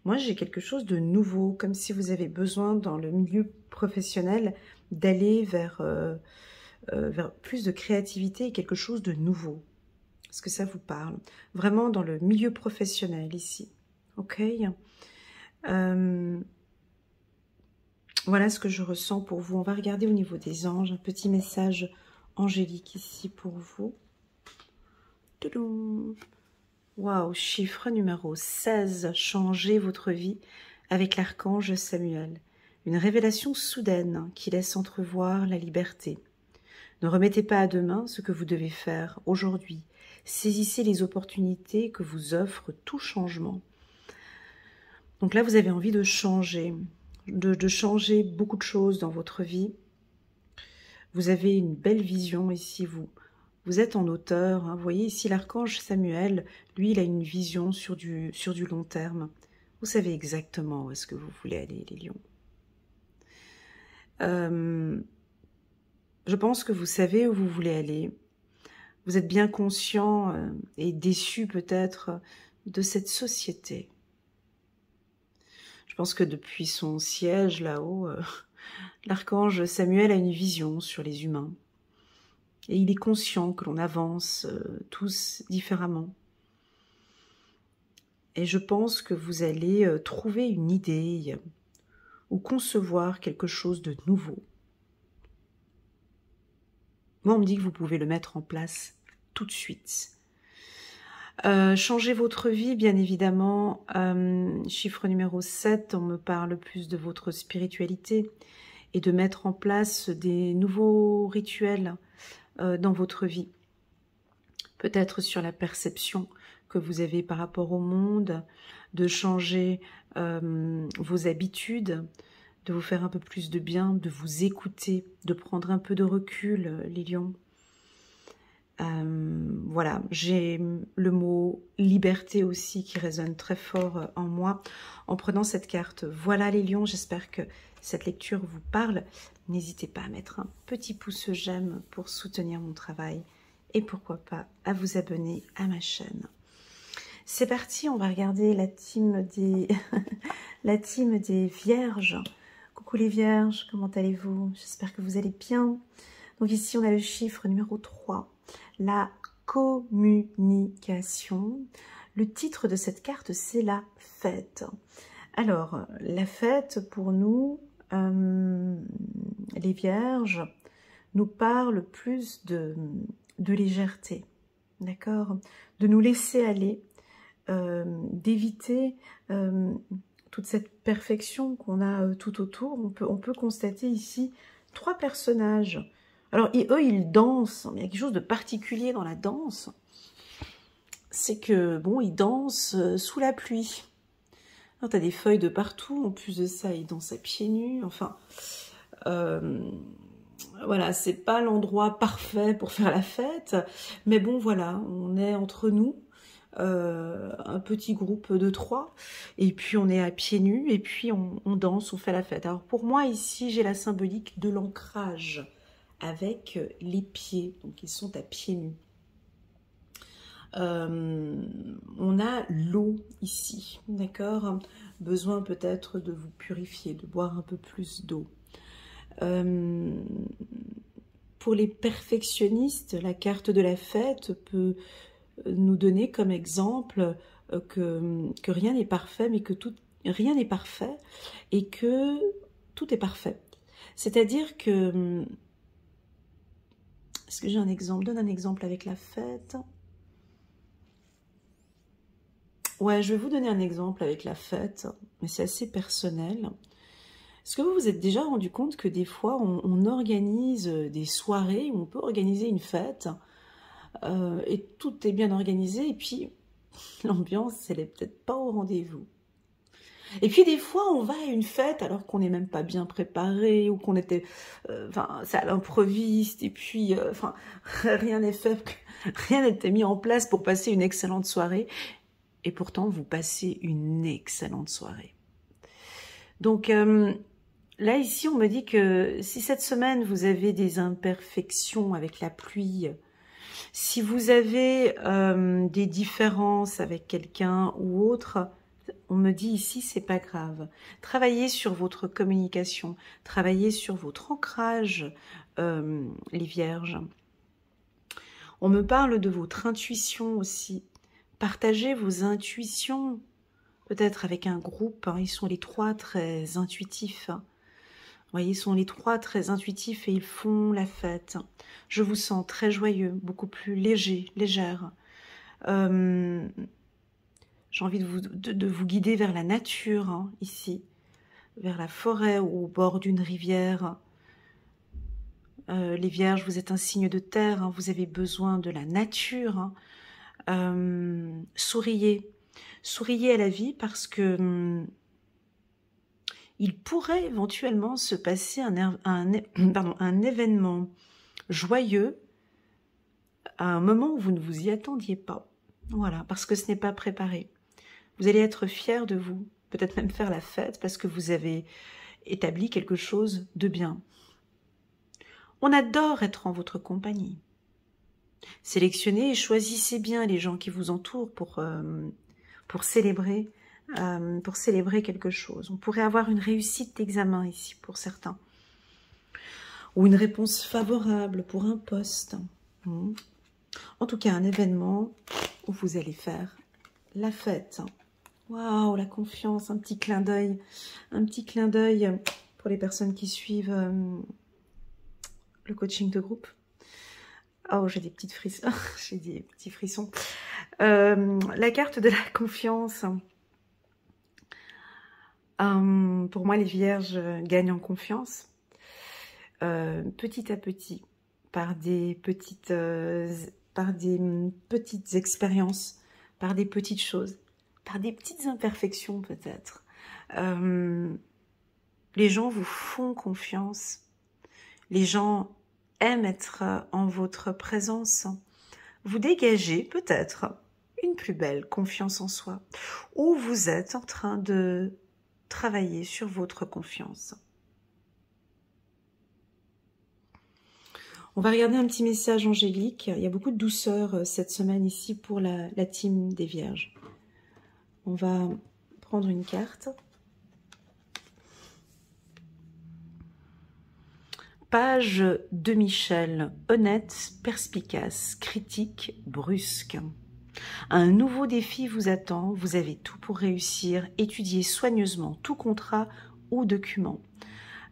Moi, j'ai quelque chose de nouveau, comme si vous avez besoin dans le milieu professionnel d'aller vers plus de créativité et quelque chose de nouveau. Est-ce que ça vous parle? Vraiment dans le milieu professionnel ici. Ok. Voilà ce que je ressens pour vous. On va regarder au niveau des anges. Un petit message angélique ici pour vous. Waouh, chiffre numéro 16. Changez votre vie avec l'archange Samuel. Une révélation soudaine qui laisse entrevoir la liberté. Ne remettez pas à demain ce que vous devez faire aujourd'hui. Saisissez les opportunités que vous offre tout changement. Donc là, vous avez envie de changer, de changer beaucoup de choses dans votre vie. Vous avez une belle vision ici, vous êtes en hauteur. Hein. Vous voyez ici l'archange Samuel, lui, il a une vision sur du long terme. Vous savez exactement où est-ce que vous voulez aller, les lions. Je pense que vous savez où vous voulez aller. Vous êtes bien conscient et déçu peut-être de cette société. Je pense que depuis son siège là-haut, l'archange Samuel a une vision sur les humains. Et il est conscient que l'on avance tous différemment. Et je pense que vous allez trouver une idée ou concevoir quelque chose de nouveau. Moi, on me dit que vous pouvez le mettre en place tout de suite. Changez votre vie, bien évidemment. Chiffre numéro 7, on me parle plus de votre spiritualité et de mettre en place des nouveaux rituels dans votre vie. Peut-être sur la perception que vous avez par rapport au monde, de changer vos habitudes, de vous faire un peu plus de bien, de vous écouter, de prendre un peu de recul, les lions. Voilà, j'ai le mot liberté aussi qui résonne très fort en moi en prenant cette carte. Voilà les lions, j'espère que cette lecture vous parle. N'hésitez pas à mettre un petit pouce j'aime pour soutenir mon travail et pourquoi pas à vous abonner à ma chaîne. C'est parti, on va regarder la team des, la team des vierges. Coucou les vierges, comment allez-vous? J'espère que vous allez bien. Donc ici on a le chiffre numéro 3. La communication. Le titre de cette carte, c'est la fête. Alors, la fête, pour nous, les vierges, nous parle plus de légèreté, d'accord? De nous laisser aller, d'éviter toute cette perfection qu'on a tout autour. On peut constater ici 3 personnages. Alors, eux, ils dansent, mais il y a quelque chose de particulier dans la danse. C'est que, bon, ils dansent sous la pluie. Tu as des feuilles de partout, en plus de ça, ils dansent à pieds nus, enfin... voilà, c'est pas l'endroit parfait pour faire la fête, mais bon, voilà, on est entre nous, un petit groupe de 3, et puis on est à pieds nus, et puis on danse, on fait la fête. Alors pour moi, ici, j'ai la symbolique de l'ancrage avec les pieds, donc ils sont à pieds nus. On a l'eau ici, d'accord? Besoin peut-être de vous purifier, de boire un peu plus d'eau. Pour les perfectionnistes, la carte de la fête peut nous donner comme exemple que rien n'est parfait, mais que rien n'est parfait et que tout est parfait. C'est-à-dire que... Est-ce que j'ai un exemple? Donne un exemple avec la fête. Ouais, je vais vous donner un exemple avec la fête, mais c'est assez personnel. Est-ce que vous vous êtes déjà rendu compte que des fois, on organise des soirées, où on peut organiser une fête, et tout est bien organisé, et puis l'ambiance, elle est peut-être pas au rendez-vous. Et puis des fois, on va à une fête alors qu'on n'est même pas bien préparé, ou qu'on était... Enfin, c'est à l'improviste, et puis, enfin, rien n'est fait, rien n'était mis en place pour passer une excellente soirée, et pourtant, vous passez une excellente soirée. Donc... là, ici, on me dit que si cette semaine, vous avez des imperfections avec la pluie, si vous avez des différences avec quelqu'un ou autre, on me dit ici, c'est pas grave. Travaillez sur votre communication, travaillez sur votre ancrage, les vierges. On me parle de votre intuition aussi. Partagez vos intuitions, peut-être avec un groupe, hein, ils sont les 3 très intuitifs, hein. Vous voyez, ils sont les 3 très intuitifs et ils font la fête. Je vous sens très joyeux, beaucoup plus léger, légère. J'ai envie de vous guider vers la nature, hein, ici, vers la forêt ou au bord d'une rivière. Les vierges, vous êtes un signe de terre, hein, vous avez besoin de la nature. Hein. Souriez. Souriez à la vie parce que... il pourrait éventuellement se passer un événement joyeux à un moment où vous ne vous y attendiez pas. Voilà, parce que ce n'est pas préparé. Vous allez être fiers de vous, peut-être même faire la fête parce que vous avez établi quelque chose de bien. On adore être en votre compagnie. Sélectionnez et choisissez bien les gens qui vous entourent pour célébrer quelque chose. On pourrait avoir une réussite d'examen ici pour certains. Ou une réponse favorable pour un poste. En tout cas, un événement où vous allez faire la fête. Waouh, la confiance, un petit clin d'œil. Un petit clin d'œil pour les personnes qui suivent le coaching de groupe. Oh, j'ai des petites frissons. J'ai des petits frissons. La carte de la confiance. Pour moi, les vierges gagnent en confiance petit à petit par des petites expériences, par des petites choses, par des petites imperfections peut-être. Les gens vous font confiance. Les gens aiment être en votre présence. Vous dégagez peut-être une plus belle confiance en soi, ou vous êtes en train de travailler sur votre confiance. On va regarder un petit message angélique. Il y a beaucoup de douceur cette semaine ici pour la team des Vierges. On va prendre une carte. Page de Michel, honnête, perspicace, critique, brusque. Un nouveau défi vous attend, vous avez tout pour réussir, étudiez soigneusement tout contrat ou document.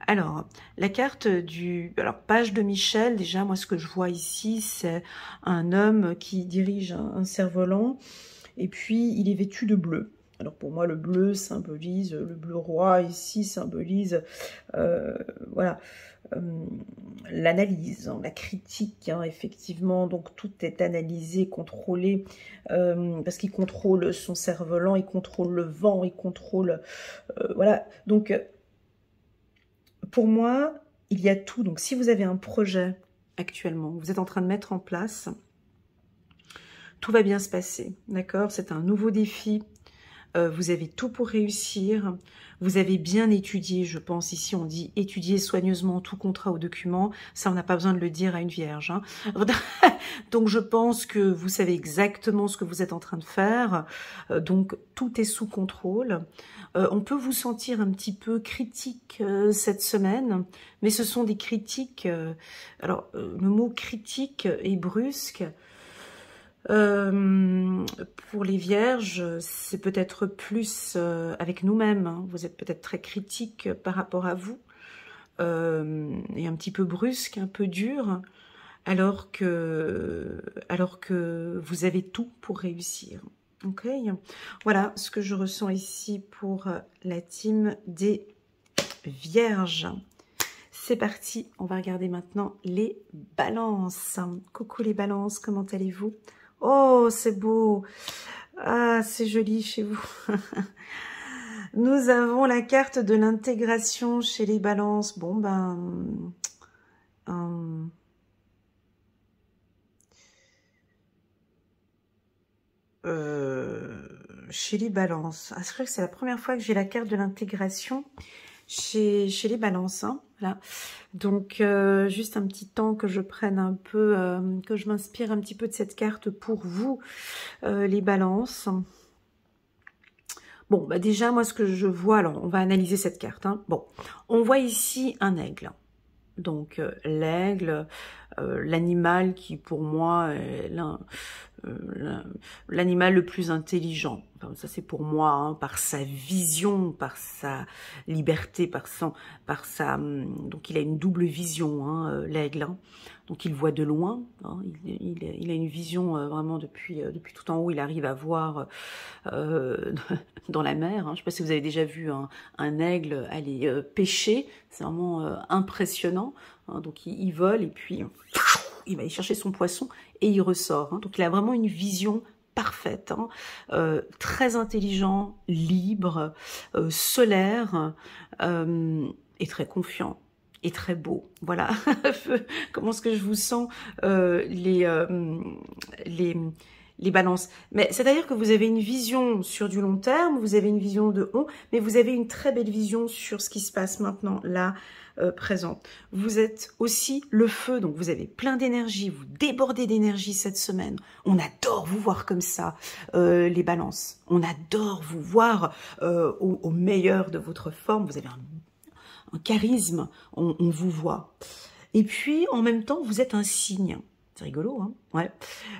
Alors, la carte du... Alors, page de Michel, déjà, moi, ce que je vois ici, c'est un homme qui dirige un cerf-volant, et puis, il est vêtu de bleu. Alors, pour moi, le bleu symbolise, le bleu roi, ici, symbolise, voilà, l'analyse, hein, la critique, hein, effectivement. Donc, tout est analysé, contrôlé, parce qu'il contrôle son cerf-volant, il contrôle le vent, il contrôle... voilà, donc... Pour moi, il y a tout. Donc, si vous avez un projet actuellement, vous êtes en train de mettre en place, tout va bien se passer, d'accord? C'est un nouveau défi. Vous avez tout pour réussir. Vous avez bien étudié, je pense. Ici, on dit étudier soigneusement tout contrat ou document. Ça, on n'a pas besoin de le dire à une vierge, hein. Donc, je pense que vous savez exactement ce que vous êtes en train de faire. Donc, tout est sous contrôle. On peut vous sentir un petit peu critique cette semaine, mais ce sont des critiques... alors, le mot critique est brusque. Pour les vierges, c'est peut-être plus avec nous-mêmes, hein. Vous êtes peut-être très critique par rapport à vous, et un petit peu brusque, un peu dur, alors que vous avez tout pour réussir. Ok, voilà ce que je ressens ici pour la team des vierges. C'est parti, on va regarder maintenant les balances. Coucou les balances, comment allez-vous? Oh, c'est beau. Ah, c'est joli chez vous. Nous avons la carte de l'intégration chez les balances. Bon, ben... chez les balances. Ah, c'est vrai que c'est la première fois que j'ai la carte de l'intégration chez les balances, hein. Voilà. Donc, juste un petit temps que je prenne un peu, que je m'inspire un petit peu de cette carte pour vous, les balances. Bon, bah déjà, moi, ce que je vois, alors, on va analyser cette carte, hein. Bon, on voit ici un aigle. Donc, l'aigle, l'animal qui, pour moi, est l'animal le plus intelligent. Enfin, ça, c'est pour moi, hein, par sa vision, par sa liberté, par sa... Donc, il a une double vision, hein, l'aigle, hein. Donc, il voit de loin, hein, il a une vision vraiment depuis tout en haut. Il arrive à voir dans la mer, hein. Je ne sais pas si vous avez déjà vu un aigle aller pêcher. C'est vraiment impressionnant, hein. Donc, il vole et puis il va aller chercher son poisson et il ressort, hein. Donc, il a vraiment une vision parfaite, hein. Très intelligent, libre, solaire, et très confiant. Et très beau, voilà. Comment est-ce que je vous sens les balances. Mais c'est-à-dire que vous avez une vision sur du long terme, vous avez une vision de haut, mais vous avez une très belle vision sur ce qui se passe maintenant, là, présent. Vous êtes aussi le feu, donc vous avez plein d'énergie, vous débordez d'énergie cette semaine. On adore vous voir comme ça, les balances. On adore vous voir au meilleur de votre forme. Vous avez un charisme, on vous voit. Et puis, en même temps, vous êtes un signe. C'est rigolo, hein? Ouais.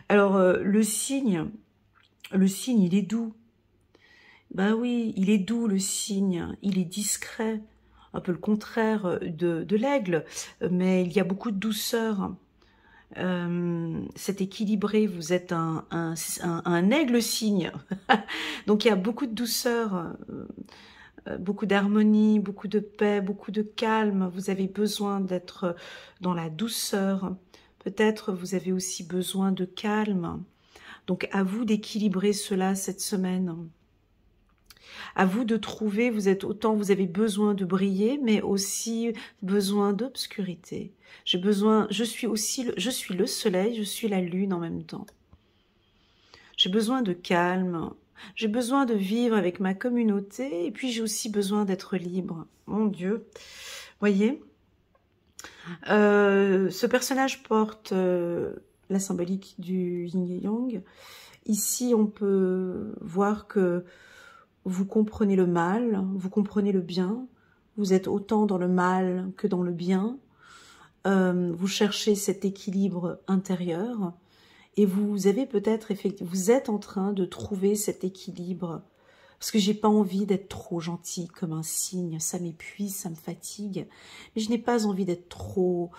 Alors, le signe, il est doux. Ben oui, il est doux, le signe. Il est discret. Un peu le contraire de l'aigle. Mais il y a beaucoup de douceur. C'est équilibré. Vous êtes un aigle signe. Donc, il y a beaucoup de douceur. Beaucoup d'harmonie, beaucoup de paix, beaucoup de calme. Vous avez besoin d'être dans la douceur. Peut-être vous avez aussi besoin de calme. Donc, à vous d'équilibrer cela cette semaine. À vous de trouver, vous avez besoin de briller, mais aussi besoin d'obscurité. Je suis le soleil, je suis la lune en même temps. J'ai besoin de calme. J'ai besoin de vivre avec ma communauté et puis j'ai aussi besoin d'être libre. Mon Dieu, voyez, ce personnage porte la symbolique du yin et yang. Ici, on peut voir que vous comprenez le mal, vous comprenez le bien. Vous êtes autant dans le mal que dans le bien. Vous cherchez cet équilibre intérieur. Et vous avez peut-être, vous êtes en train de trouver cet équilibre Parce que j'ai pas envie d'être trop gentille comme un cygne, ça m'épuise, ça me fatigue. Mais je n'ai pas envie d'être trop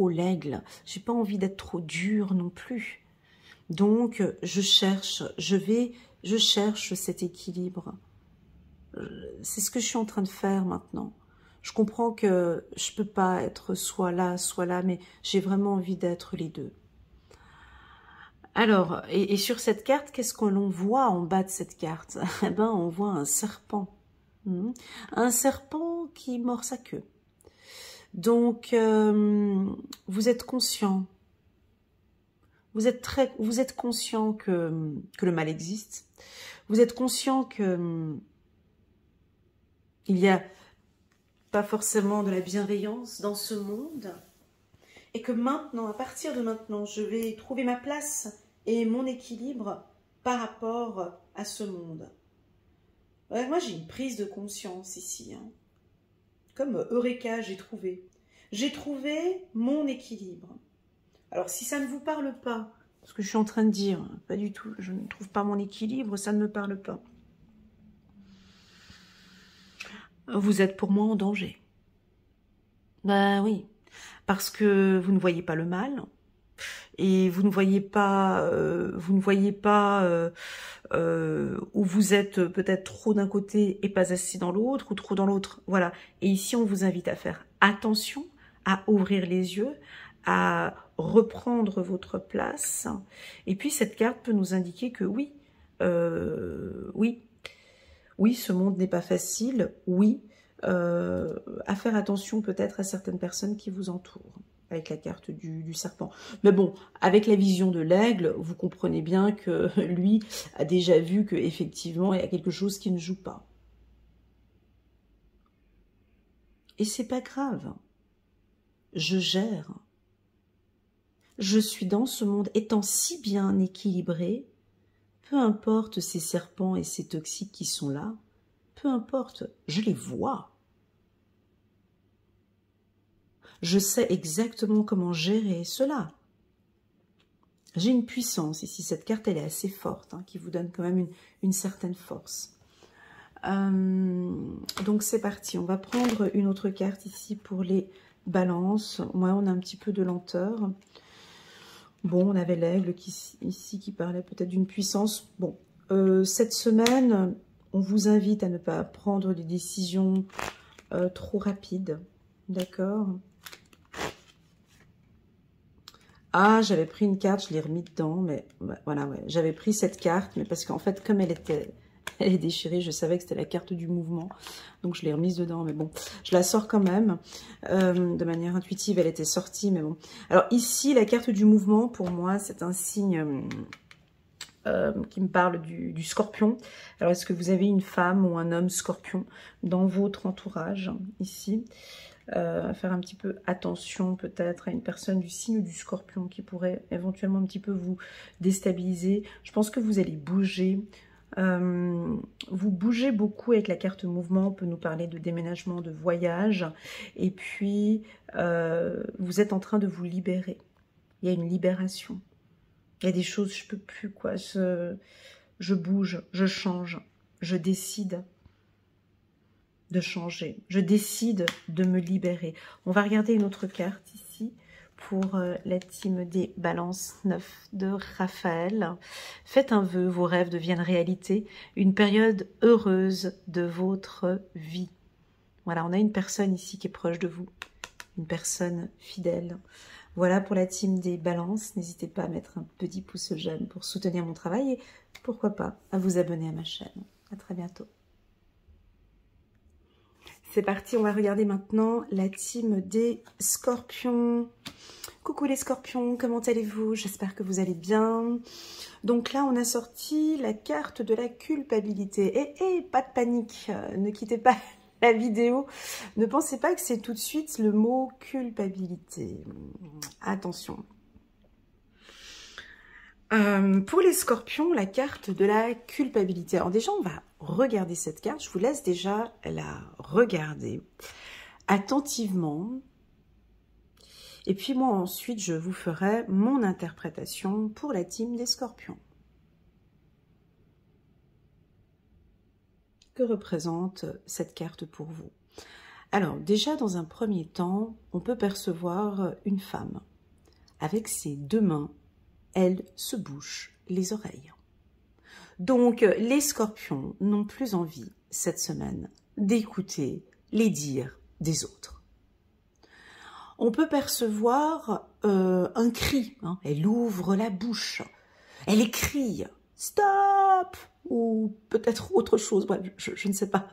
l'aigle. J'ai pas envie d'être trop dure non plus. Donc je cherche cet équilibre. C'est ce que je suis en train de faire maintenant. Je comprends que je peux pas être soit là, mais j'ai vraiment envie d'être les deux. Alors, et sur cette carte, qu'est-ce que l'on voit en bas de cette carte? Eh ben, on voit un serpent. Un serpent qui mord sa queue. Donc, vous êtes conscient. Vous êtes conscient que le mal existe. Vous êtes conscient que il y a pas forcément de la bienveillance dans ce monde. Et que maintenant, à partir de maintenant, je vais trouver ma place et mon équilibre par rapport à ce monde. Ouais, moi, j'ai une prise de conscience ici. Hein. Comme Eureka, j'ai trouvé. J'ai trouvé mon équilibre. Alors, si ça ne vous parle pas, ce que je suis en train de dire, pas du tout, je ne trouve pas mon équilibre, ça ne me parle pas. Vous êtes pour moi en danger. Ben oui, parce que vous ne voyez pas le mal et vous ne voyez pas, où vous êtes peut-être trop d'un côté et pas assez dans l'autre ou trop dans l'autre. Voilà. Et ici, on vous invite à faire attention, à ouvrir les yeux, à reprendre votre place. Et puis, cette carte peut nous indiquer que oui, oui, ce monde n'est pas facile, oui, à faire attention peut-être à certaines personnes qui vous entourent, avec la carte du serpent. Mais bon, avec la vision de l'aigle, vous comprenez bien que lui a déjà vu qu'effectivement, il y a quelque chose qui ne joue pas. Et c'est pas grave. Je gère. Je suis dans ce monde étant si bien équilibré, peu importe ces serpents et ces toxiques qui sont là, peu importe, je les vois. Je sais exactement comment gérer cela. J'ai une puissance ici. Cette carte, elle est assez forte, hein, qui vous donne quand même une certaine force. Donc, c'est parti. On va prendre une autre carte ici pour les balances. Moi, on a un petit peu de lenteur. Bon, on avait l'aigle ici qui parlait peut-être d'une puissance. Bon, cette semaine, on vous invite à ne pas prendre des décisions trop rapides. D'accord ? Ah, j'avais pris une carte, je l'ai remis dedans, mais voilà, ouais. J'avais pris cette carte, mais parce qu'en fait, comme elle est déchirée, je savais que c'était la carte du mouvement, donc je l'ai remise dedans, mais bon, je la sors quand même, de manière intuitive, elle était sortie, mais bon. Alors ici, la carte du mouvement, pour moi, c'est un signe qui me parle du scorpion. Alors, est-ce que vous avez une femme ou un homme scorpion dans votre entourage, ici ? Faire un petit peu attention peut-être à une personne du signe du scorpion qui pourrait éventuellement un petit peu vous déstabiliser. Je pense que vous allez bouger. Vous bougez beaucoup avec la carte mouvement. On peut nous parler de déménagement, de voyage. Et puis, vous êtes en train de vous libérer. Il y a une libération. Il y a des choses, je peux plus, quoi. Je bouge, je change, je décide de changer. Je décide de me libérer. On va regarder une autre carte ici pour la team des balances 9 de Raphaël. Faites un vœu, vos rêves deviennent réalité. Une période heureuse de votre vie. Voilà, on a une personne ici qui est proche de vous. Une personne fidèle. Voilà pour la team des balances. N'hésitez pas à mettre un petit pouce jaune pour soutenir mon travail et pourquoi pas à vous abonner à ma chaîne. À très bientôt. C'est parti, on va regarder maintenant la team des scorpions. Coucou les scorpions, comment allez-vous? J'espère que vous allez bien. Donc là, on a sorti la carte de la culpabilité. Et pas de panique, ne quittez pas la vidéo. Ne pensez pas que c'est tout de suite le mot culpabilité. Attention. Pour les scorpions, la carte de la culpabilité. Alors déjà, on va regarder cette carte. Je vous laisse déjà la regarder attentivement. Et puis moi, ensuite, je vous ferai mon interprétation pour la team des scorpions. Que représente cette carte pour vous? Alors, déjà, dans un premier temps, on peut percevoir une femme. Avec ses deux mains, elle se bouche les oreilles. Donc, les scorpions n'ont plus envie, cette semaine, d'écouter les dires des autres. On peut percevoir un cri. Hein. Elle ouvre la bouche. Elle écrie « Stop !» ou peut-être autre chose. Bref, je ne sais pas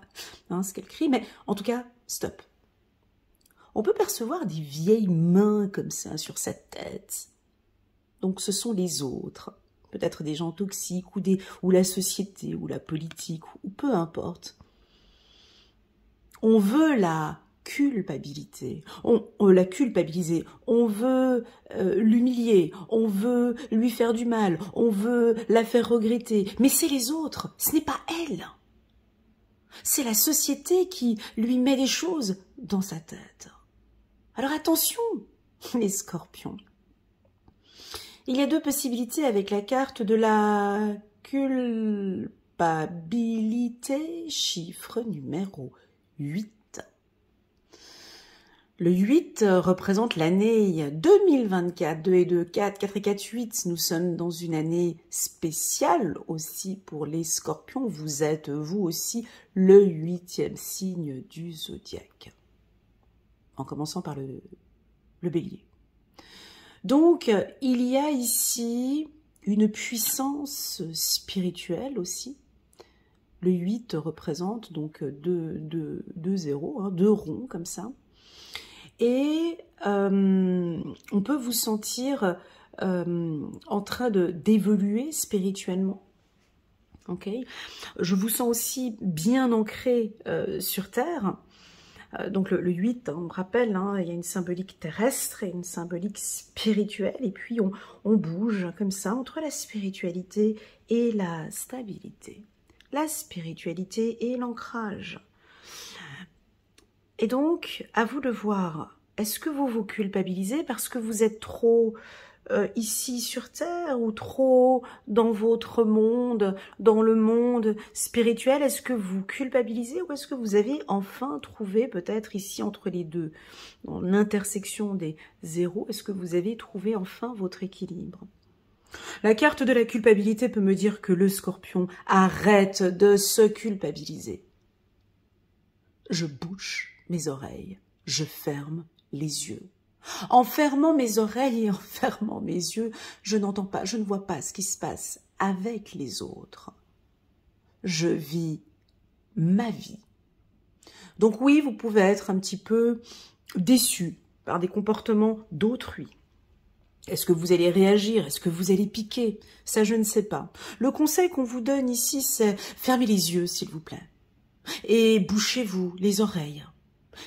hein, ce qu'elle crie, mais en tout cas, stop. On peut percevoir des vieilles mains comme ça sur sa tête. Donc, ce sont les autres. Peut-être des gens toxiques ou la société ou la politique ou peu importe. On veut la culpabilité, la culpabiliser, on veut l'humilier, on veut lui faire du mal, on veut la faire regretter. Mais c'est les autres, ce n'est pas elle. C'est la société qui lui met des choses dans sa tête. Alors attention, les scorpions. Il y a deux possibilités avec la carte de la culpabilité, chiffre numéro 8. Le 8 représente l'année 2024, 2 et 2, 4, 4 et 4, 8. Nous sommes dans une année spéciale aussi pour les scorpions. Vous êtes, vous aussi, le 8e signe du zodiaque. En commençant par le bélier. Donc, il y a ici une puissance spirituelle aussi. Le 8 représente donc deux zéros, hein, deux ronds comme ça. Et on peut vous sentir en train d'évoluer spirituellement. Okay. Je vous sens aussi bien ancré sur Terre. Donc le 8, on me rappelle, hein, il y a une symbolique terrestre et une symbolique spirituelle. Et puis on bouge comme ça entre la spiritualité et la stabilité. La spiritualité et l'ancrage. Et donc, à vous de voir, est-ce que vous vous culpabilisez parce que vous êtes trop ici sur Terre ou trop dans votre monde, dans le monde spirituel? Est-ce que vous culpabilisez ou est-ce que vous avez enfin trouvé peut-être ici entre les deux, dans l'intersection des zéros, est-ce que vous avez trouvé enfin votre équilibre? La carte de la culpabilité peut me dire que le scorpion arrête de se culpabiliser. Je bouche mes oreilles, je ferme les yeux. En fermant mes oreilles et en fermant mes yeux, je n'entends pas, je ne vois pas ce qui se passe avec les autres. Je vis ma vie. Donc oui, vous pouvez être un petit peu déçu par des comportements d'autrui. Est-ce que vous allez réagir? Est-ce que vous allez piquer? Ça, je ne sais pas. Le conseil qu'on vous donne ici, c'est fermez les yeux, s'il vous plaît. Et bouchez-vous les oreilles.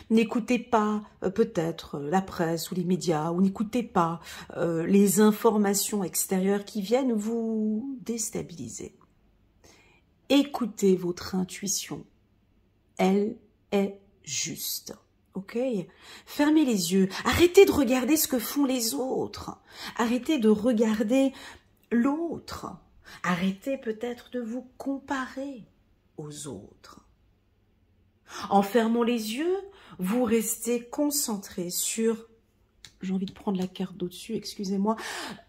N'écoutez pas peut-être la presse ou les médias, ou n'écoutez pas les informations extérieures qui viennent vous déstabiliser. Écoutez votre intuition. Elle est juste. Ok? Fermez les yeux. Arrêtez de regarder ce que font les autres. Arrêtez de regarder l'autre. Arrêtez peut-être de vous comparer aux autres. En fermant les yeux, vous restez concentré sur... J'ai envie de prendre la carte d'au-dessus, excusez-moi.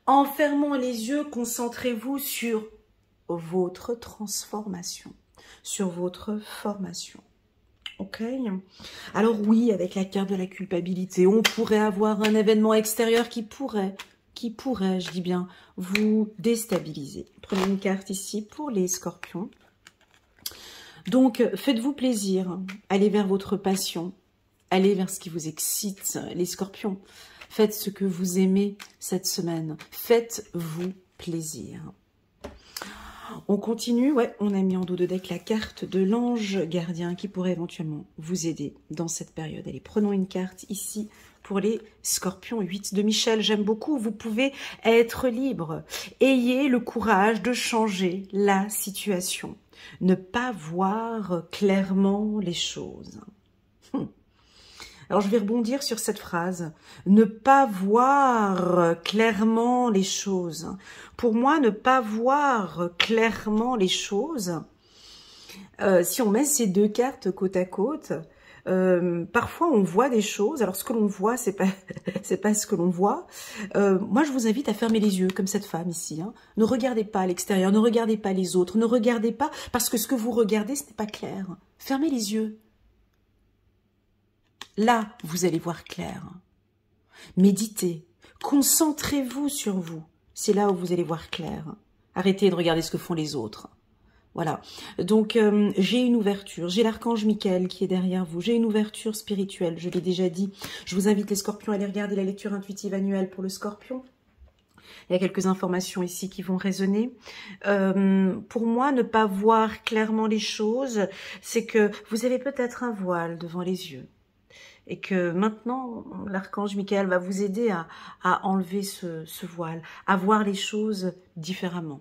En fermant les yeux, concentrez-vous sur votre transformation, sur votre formation. Ok? Alors oui, avec la carte de la culpabilité, on pourrait avoir un événement extérieur qui pourrait, je dis bien, vous déstabiliser. Prenez une carte ici pour les scorpions. Donc, faites-vous plaisir, allez vers votre passion, allez vers ce qui vous excite, les scorpions. Faites ce que vous aimez cette semaine, faites-vous plaisir. On continue, ouais, on a mis en dos de deck la carte de l'ange gardien qui pourrait éventuellement vous aider dans cette période. Allez, prenons une carte ici pour les scorpions. 8 de Michel, j'aime beaucoup, vous pouvez être libre. Ayez le courage de changer la situation. Ne pas voir clairement les choses. Alors, je vais rebondir sur cette phrase. Ne pas voir clairement les choses. Pour moi, ne pas voir clairement les choses, Si on met ces deux cartes côte à côte, parfois on voit des choses. Alors ce que l'on voit, c'est pas c'est pas ce que l'on voit. Moi, je vous invite à fermer les yeux comme cette femme ici. Hein. Ne regardez pas à l'extérieur, ne regardez pas les autres, ne regardez pas parce que ce que vous regardez, ce n'est pas clair. Fermez les yeux. Là, vous allez voir clair. Méditez, concentrez-vous sur vous. C'est là où vous allez voir clair. Arrêtez de regarder ce que font les autres. Voilà, donc j'ai une ouverture, j'ai l'archange Michael qui est derrière vous, j'ai une ouverture spirituelle, je l'ai déjà dit. Je vous invite les scorpions à aller regarder la lecture intuitive annuelle pour le scorpion. Il y a quelques informations ici qui vont résonner. Pour moi, ne pas voir clairement les choses, c'est que vous avez peut-être un voile devant les yeux. Et que maintenant, l'archange Michael va vous aider à enlever ce voile, à voir les choses différemment.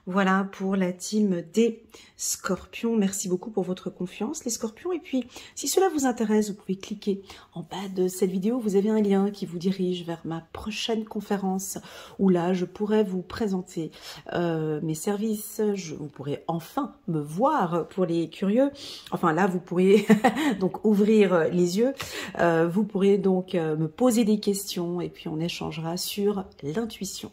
Voilà pour la team des scorpions. Merci beaucoup pour votre confiance, les scorpions. Et puis, si cela vous intéresse, vous pouvez cliquer en bas de cette vidéo. Vous avez un lien qui vous dirige vers ma prochaine conférence où là, je pourrai vous présenter mes services. Vous pourrez enfin me voir pour les curieux. Enfin, là, vous pourrez donc ouvrir les yeux. Vous pourrez donc me poser des questions et puis on échangera sur l'intuition.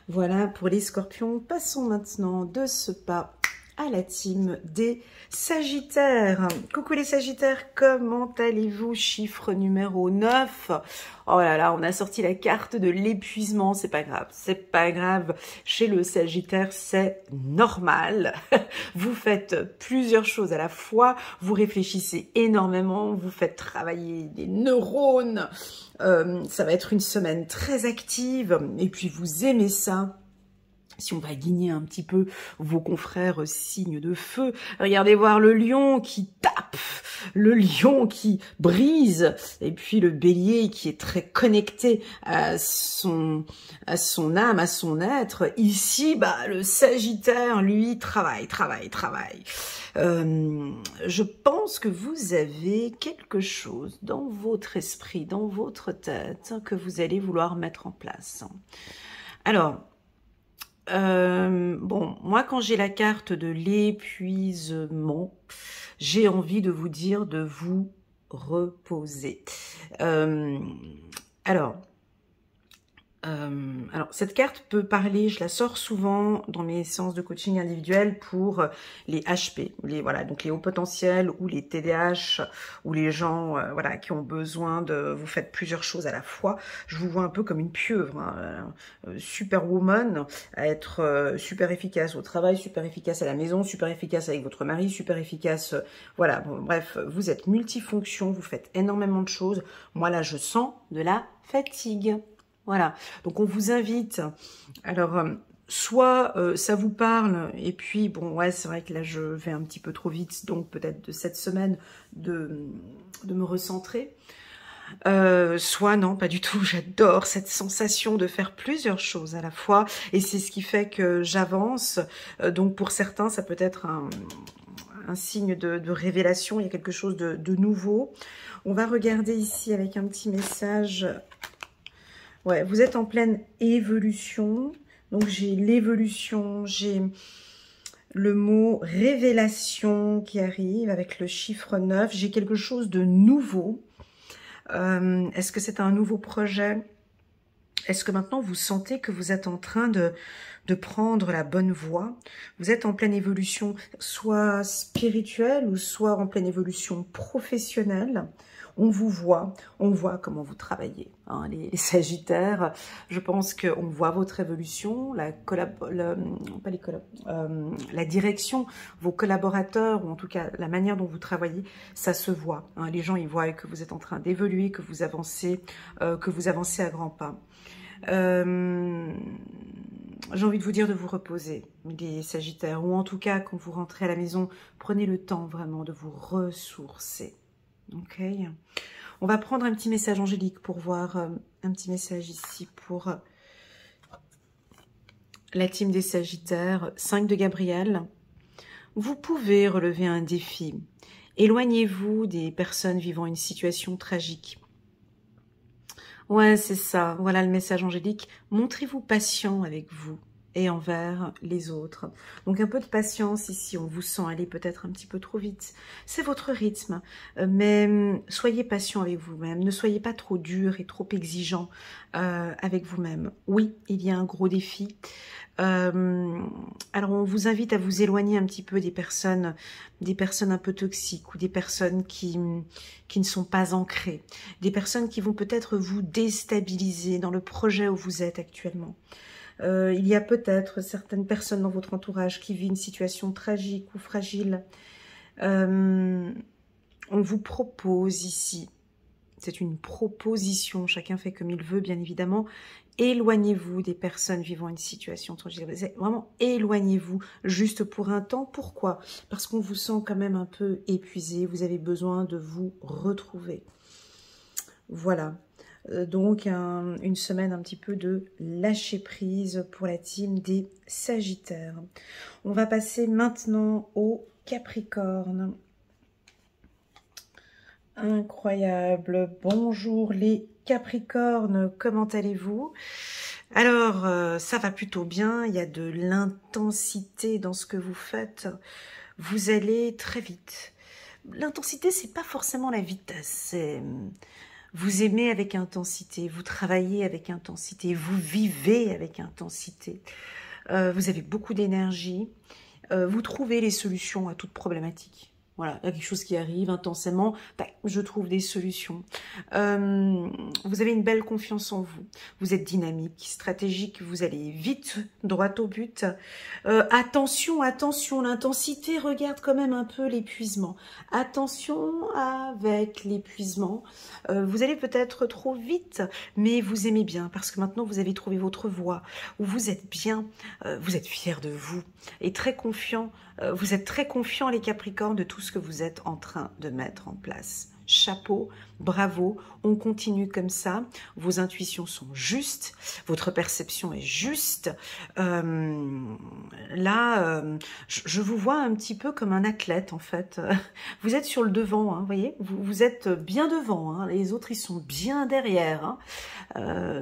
Voilà pour les scorpions. Passons maintenant de ce pas à la team des sagittaires. Coucou les sagittaires, comment allez-vous? Chiffre numéro 9. Oh là là, on a sorti la carte de l'épuisement, c'est pas grave, c'est pas grave. Chez le sagittaire, c'est normal. Vous faites plusieurs choses à la fois, vous réfléchissez énormément, vous faites travailler des neurones. Ça va être une semaine très active et puis vous aimez ça. Si on va guigner un petit peu vos confrères signes de feu, regardez voir le lion qui tape, le lion qui brise, et puis le bélier qui est très connecté à son âme, à son être. Ici, bah, le sagittaire, lui, travaille. Je pense que vous avez quelque chose dans votre esprit, dans votre tête, que vous allez vouloir mettre en place. Alors, bon, moi quand j'ai la carte de l'épuisement, j'ai envie de vous dire de vous reposer. Alors, cette carte peut parler, je la sors souvent dans mes séances de coaching individuel pour les HP, voilà, donc les hauts potentiels ou les TDAH ou les gens voilà, qui ont besoin de... Vous faites plusieurs choses à la fois. Je vous vois un peu comme une pieuvre, hein, superwoman, à être super efficace au travail, super efficace à la maison, super efficace avec votre mari, super efficace... voilà, bon, bref, vous êtes multifonction, vous faites énormément de choses. Moi, là, je sens de la fatigue. Voilà, donc on vous invite, alors soit ça vous parle, et puis bon ouais c'est vrai que là je vais un petit peu trop vite, donc peut-être de cette semaine de me recentrer, soit non, pas du tout, j'adore cette sensation de faire plusieurs choses à la fois, et c'est ce qui fait que j'avance, donc pour certains ça peut être un signe de révélation, il y a quelque chose de nouveau. On va regarder ici avec un petit message... Ouais, vous êtes en pleine évolution. Donc, j'ai l'évolution, j'ai le mot révélation qui arrive avec le chiffre 9. J'ai quelque chose de nouveau. Est-ce que c'est un nouveau projet? Est-ce que maintenant, vous sentez que vous êtes en train de prendre la bonne voie? Vous êtes en pleine évolution, soit spirituelle ou soit en pleine évolution professionnelle. On vous voit, on voit comment vous travaillez, hein, les sagittaires. Je pense qu'on voit votre évolution, la direction, vos collaborateurs, ou en tout cas la manière dont vous travaillez, ça se voit. Hein, les gens, ils voient que vous êtes en train d'évoluer, que vous avancez à grands pas. J'ai envie de vous dire de vous reposer, les sagittaires, ou en tout cas, quand vous rentrez à la maison, prenez le temps vraiment de vous ressourcer. Ok, on va prendre un petit message angélique pour voir un petit message ici pour la team des sagittaires. 5 de Gabriel. Vous pouvez relever un défi. Éloignez-vous des personnes vivant une situation tragique. Ouais, c'est ça. Voilà le message angélique. Montrez-vous patient avec vous et envers les autres. Donc un peu de patience ici, on vous sent aller peut-être un petit peu trop vite. C'est votre rythme, mais soyez patient avec vous-même, ne soyez pas trop dur et trop exigeant avec vous-même. Oui, il y a un gros défi. Alors on vous invite à vous éloigner un petit peu des personnes un peu toxiques ou des personnes qui ne sont pas ancrées, des personnes qui vont peut-être vous déstabiliser dans le projet où vous êtes actuellement. Il y a peut-être certaines personnes dans votre entourage qui vivent une situation tragique ou fragile. On vous propose ici, c'est une proposition, chacun fait comme il veut bien évidemment, éloignez-vous des personnes vivant une situation tragique. Vraiment, éloignez-vous juste pour un temps. Pourquoi? Parce qu'on vous sent quand même un peu épuisé, vous avez besoin de vous retrouver. Voilà. Donc, une semaine un petit peu de lâcher prise pour la team des Sagittaires. On va passer maintenant au Capricorne. Incroyable. Bonjour les Capricornes, comment allez-vous? Alors, ça va plutôt bien. Il y a de l'intensité dans ce que vous faites. Vous allez très vite. L'intensité, c'est pas forcément la vitesse, c'est... Vous aimez avec intensité, vous travaillez avec intensité, vous vivez avec intensité. Vous avez beaucoup d'énergie, vous trouvez les solutions à toute problématique. Voilà, il y a quelque chose qui arrive intensément, je trouve des solutions. Vous avez une belle confiance en vous. Vous êtes dynamique, stratégique, vous allez vite, droit au but. Attention, attention, l'intensité regarde quand même un peu l'épuisement. Attention avec l'épuisement. Vous allez peut-être trop vite, mais vous aimez bien parce que maintenant vous avez trouvé votre voie, où vous êtes bien, vous êtes fiers de vous et très confiant. Vous êtes très confiants les Capricornes de tout ce que vous êtes en train de mettre en place. Chapeau, bravo, on continue comme ça. Vos intuitions sont justes, votre perception est juste. Je vous vois un petit peu comme un athlète en fait. Vous êtes sur le devant, hein, voyez, vous êtes bien devant, hein, les autres ils sont bien derrière. Hein.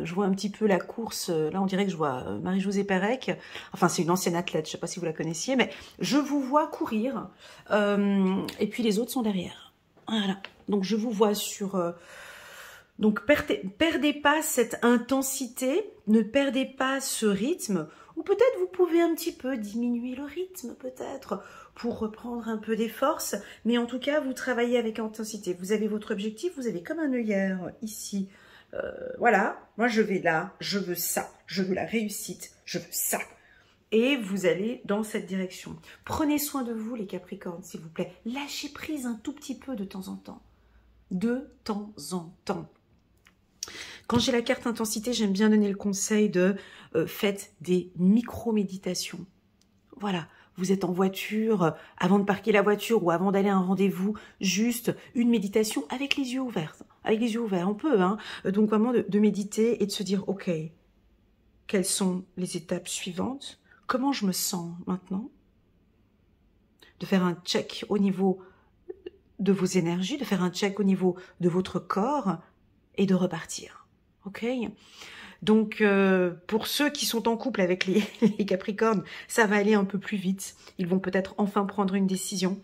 Je vois un petit peu la course, là on dirait que je vois Marie-Josée Pérec, enfin c'est une ancienne athlète, je ne sais pas si vous la connaissiez, mais je vous vois courir, et puis les autres sont derrière. Voilà, donc je vous vois sur... donc perdez pas cette intensité, ne perdez pas ce rythme, ou peut-être vous pouvez un petit peu diminuer le rythme peut-être, pour reprendre un peu des forces, mais en tout cas vous travaillez avec intensité, vous avez votre objectif, vous avez comme un œillère ici, voilà, moi je vais là, je veux ça, je veux la réussite, je veux ça. Et vous allez dans cette direction. Prenez soin de vous les Capricornes, s'il vous plaît. Lâchez prise un tout petit peu de temps en temps. De temps en temps. Quand j'ai la carte intensité, j'aime bien donner le conseil de faites des micro-méditations. Voilà, vous êtes en voiture, avant de parquer la voiture ou avant d'aller à un rendez-vous, juste une méditation avec les yeux ouverts. Avec les yeux ouverts, on peut, hein. Donc vraiment de méditer et de se dire, ok, quelles sont les étapes suivantes? Comment je me sens maintenant? De faire un check au niveau de vos énergies, de faire un check au niveau de votre corps et de repartir. Ok? Donc, pour ceux qui sont en couple avec les Capricornes, ça va aller un peu plus vite. Ils vont peut-être enfin prendre une décision.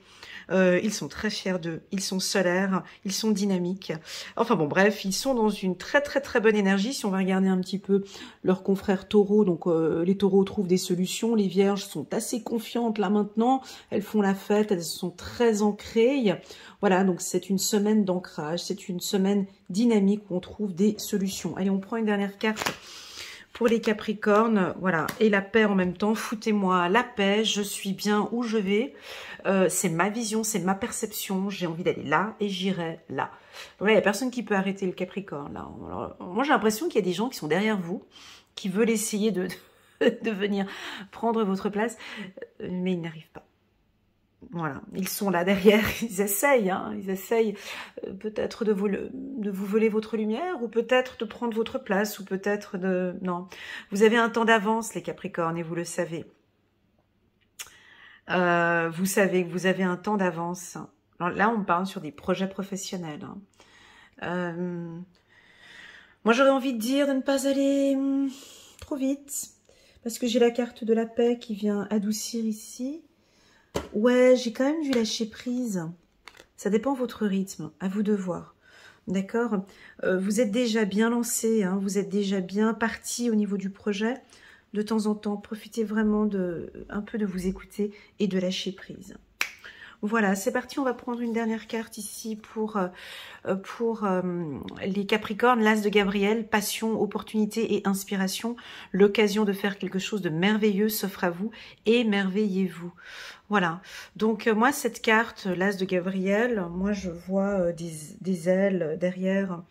Ils sont très fiers d'eux, ils sont solaires, ils sont dynamiques. Enfin bon, bref, ils sont dans une très très très bonne énergie. Si on va regarder un petit peu leurs confrères taureaux, donc les taureaux trouvent des solutions, les vierges sont assez confiantes là maintenant, elles font la fête, elles sont très ancrées. Voilà, donc c'est une semaine d'ancrage, c'est une semaine dynamique où on trouve des solutions. Allez, on prend une dernière carte. Pour les Capricornes, voilà, et la paix en même temps, foutez-moi la paix, je suis bien où je vais, c'est ma vision, c'est ma perception, j'ai envie d'aller là et j'irai là. Donc là, il n'y a personne qui peut arrêter le Capricorne. Là. Alors, moi, j'ai l'impression qu'il y a des gens qui sont derrière vous, qui veulent essayer de venir prendre votre place, mais ils n'arrivent pas. Voilà, ils sont là derrière, ils essayent peut-être de vous voler votre lumière, ou peut-être de prendre votre place, ou peut-être de... Non, vous avez un temps d'avance les Capricornes, et vous le savez. Vous savez que vous avez un temps d'avance. Là, on parle sur des projets professionnels. Moi, j'aurais envie de dire de ne pas aller trop vite, Parce que j'ai la carte de la paix qui vient adoucir ici. Ouais, j'ai quand même dû lâcher prise. Ça dépend de votre rythme, à vous de voir. D'accord, vous êtes déjà bien lancé, hein, vous êtes déjà bien parti au niveau du projet. De temps en temps, profitez vraiment un peu de vous écouter et de lâcher prise. Voilà, c'est parti, on va prendre une dernière carte ici pour les Capricornes, l'As de Gabriel, passion, opportunité et inspiration. L'occasion de faire quelque chose de merveilleux s'offre à vous, émerveillez-vous. Voilà, donc moi cette carte, l'As de Gabriel, moi je vois des ailes derrière,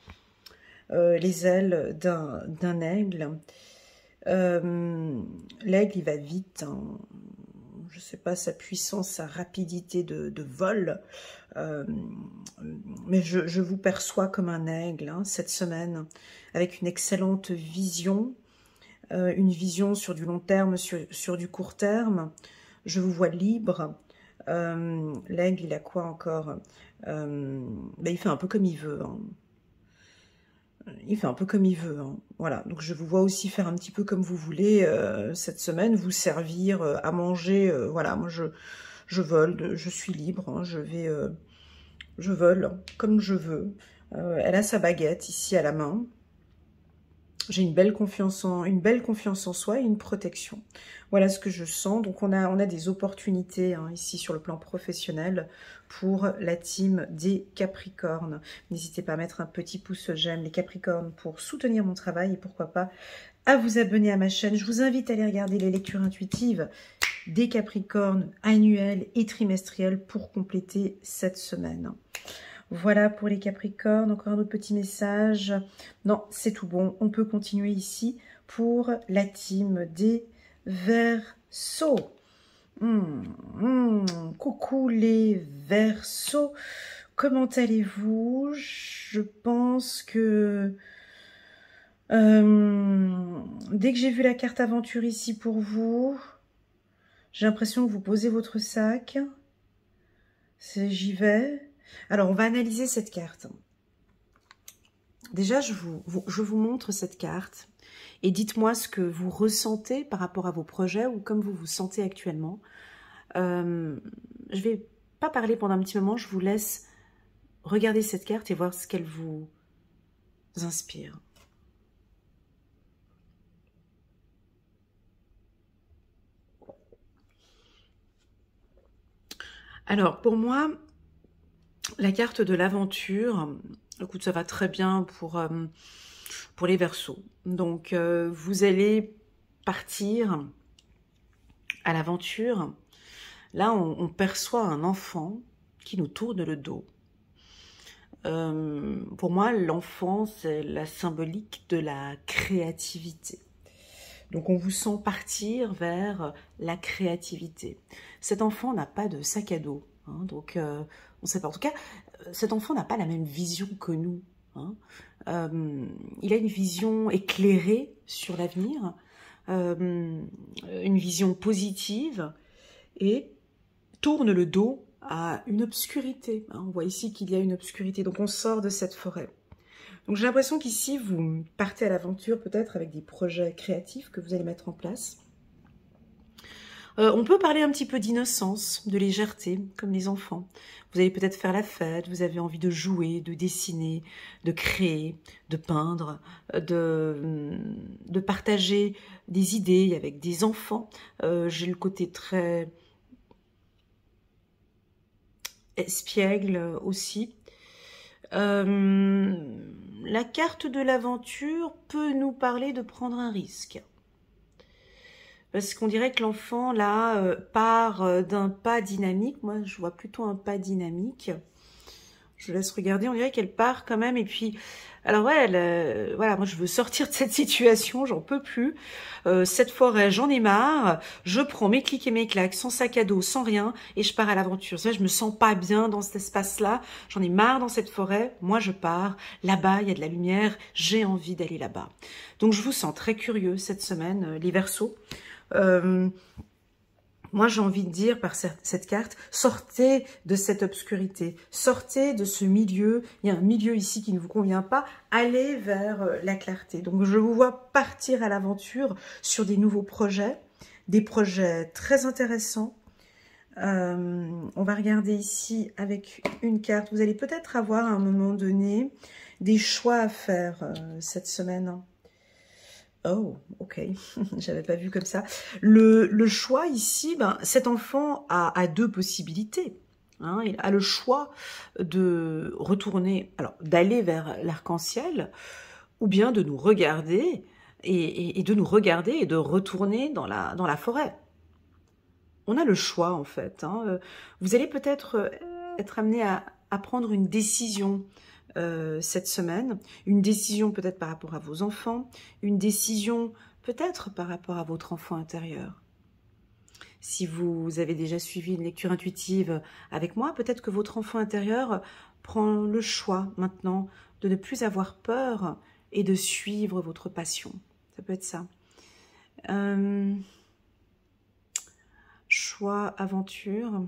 les ailes d'un aigle. L'aigle il va vite, hein. Je ne sais pas sa puissance, sa rapidité de vol, mais je vous perçois comme un aigle, hein, cette semaine, avec une excellente vision, une vision sur du long terme, sur du court terme. Je vous vois libre. L'aigle, il a quoi encore? Il fait un peu comme il veut, hein. Il fait un peu comme il veut, hein. Voilà, donc je vous vois aussi faire un petit peu comme vous voulez cette semaine, vous servir à manger. Voilà, moi je vole, je suis libre, hein, je vole comme je veux. Elle a sa baguette ici à la main. J'ai une belle confiance en soi et une protection. Voilà ce que je sens. Donc on a des opportunités, hein, ici sur le plan professionnel pour la team des Capricornes. N'hésitez pas à mettre un petit pouce j'aime les Capricornes pour soutenir mon travail et pourquoi pas à vous abonner à ma chaîne. Je vous invite à aller regarder les lectures intuitives des Capricornes annuelles et trimestrielles pour compléter cette semaine. Voilà pour les Capricornes, encore un autre petit message. Non, c'est tout bon, on peut continuer ici pour la team des Verseaux. Coucou les Verseaux, comment allez-vous? Je pense que dès que j'ai vu la carte aventure ici pour vous, j'ai l'impression que vous posez votre sac. J'y vais. Alors, on va analyser cette carte. Déjà, je vous montre cette carte et dites-moi ce que vous ressentez par rapport à vos projets ou comme vous vous sentez actuellement. Je ne vais pas parler pendant un petit moment, je vous laisse regarder cette carte et voir ce qu'elle vous inspire. Alors, pour moi, la carte de l'aventure, écoute, ça va très bien pour les Verseaux. Donc, vous allez partir à l'aventure. Là, on perçoit un enfant qui nous tourne le dos. Pour moi, l'enfant, c'est la symbolique de la créativité. Donc, on vous sent partir vers la créativité. Cet enfant n'a pas de sac à dos. Hein, donc, on ne sait pas. En tout cas, cet enfant n'a pas la même vision que nous. Hein. Il a une vision éclairée sur l'avenir, une vision positive et tourne le dos à une obscurité. Hein. On voit ici qu'il y a une obscurité. Donc, on sort de cette forêt. Donc, j'ai l'impression qu'ici, vous partez à l'aventure peut-être avec des projets créatifs que vous allez mettre en place. On peut parler un petit peu d'innocence, de légèreté, comme les enfants. Vous allez peut-être faire la fête, vous avez envie de jouer, de dessiner, de créer, de peindre, de partager des idées avec des enfants. J'ai le côté très espiègle aussi. La carte de l'aventure peut nous parler de prendre un risque. Parce qu'on dirait que l'enfant, là, part d'un pas dynamique. Moi, je vois plutôt un pas dynamique. Je laisse regarder. On dirait qu'elle part quand même. Et puis, alors ouais, voilà, moi, je veux sortir de cette situation. J'en peux plus. Cette forêt, j'en ai marre. Je prends mes clics et mes claques, sans sac à dos, sans rien. Et je pars à l'aventure. Ça, je me sens pas bien dans cet espace-là. J'en ai marre dans cette forêt. Moi, je pars. Là-bas, il y a de la lumière. J'ai envie d'aller là-bas. Donc, je vous sens très curieux cette semaine, les Verseaux. moi, j'ai envie de dire par cette carte, sortez de cette obscurité, sortez de ce milieu. Il y a un milieu ici qui ne vous convient pas. Allez vers la clarté. Donc, je vous vois partir à l'aventure sur des nouveaux projets, des projets très intéressants. On va regarder ici avec une carte. Vous allez peut-être avoir à un moment donné des choix à faire cette semaine. Oh, ok, j'avais pas vu comme ça. Le choix ici, ben, cet enfant a deux possibilités. Hein. Il a le choix de retourner, alors d'aller vers l'arc-en-ciel, ou bien de nous regarder et de nous regarder et de retourner dans la forêt. On a le choix en fait. Hein. Vous allez peut-être être amené à prendre une décision cette semaine, une décision peut-être par rapport à vos enfants, une décision peut-être par rapport à votre enfant intérieur. Si vous avez déjà suivi une lecture intuitive avec moi, peut-être que votre enfant intérieur prend le choix maintenant de ne plus avoir peur et de suivre votre passion. Ça peut être ça. Choix, aventure.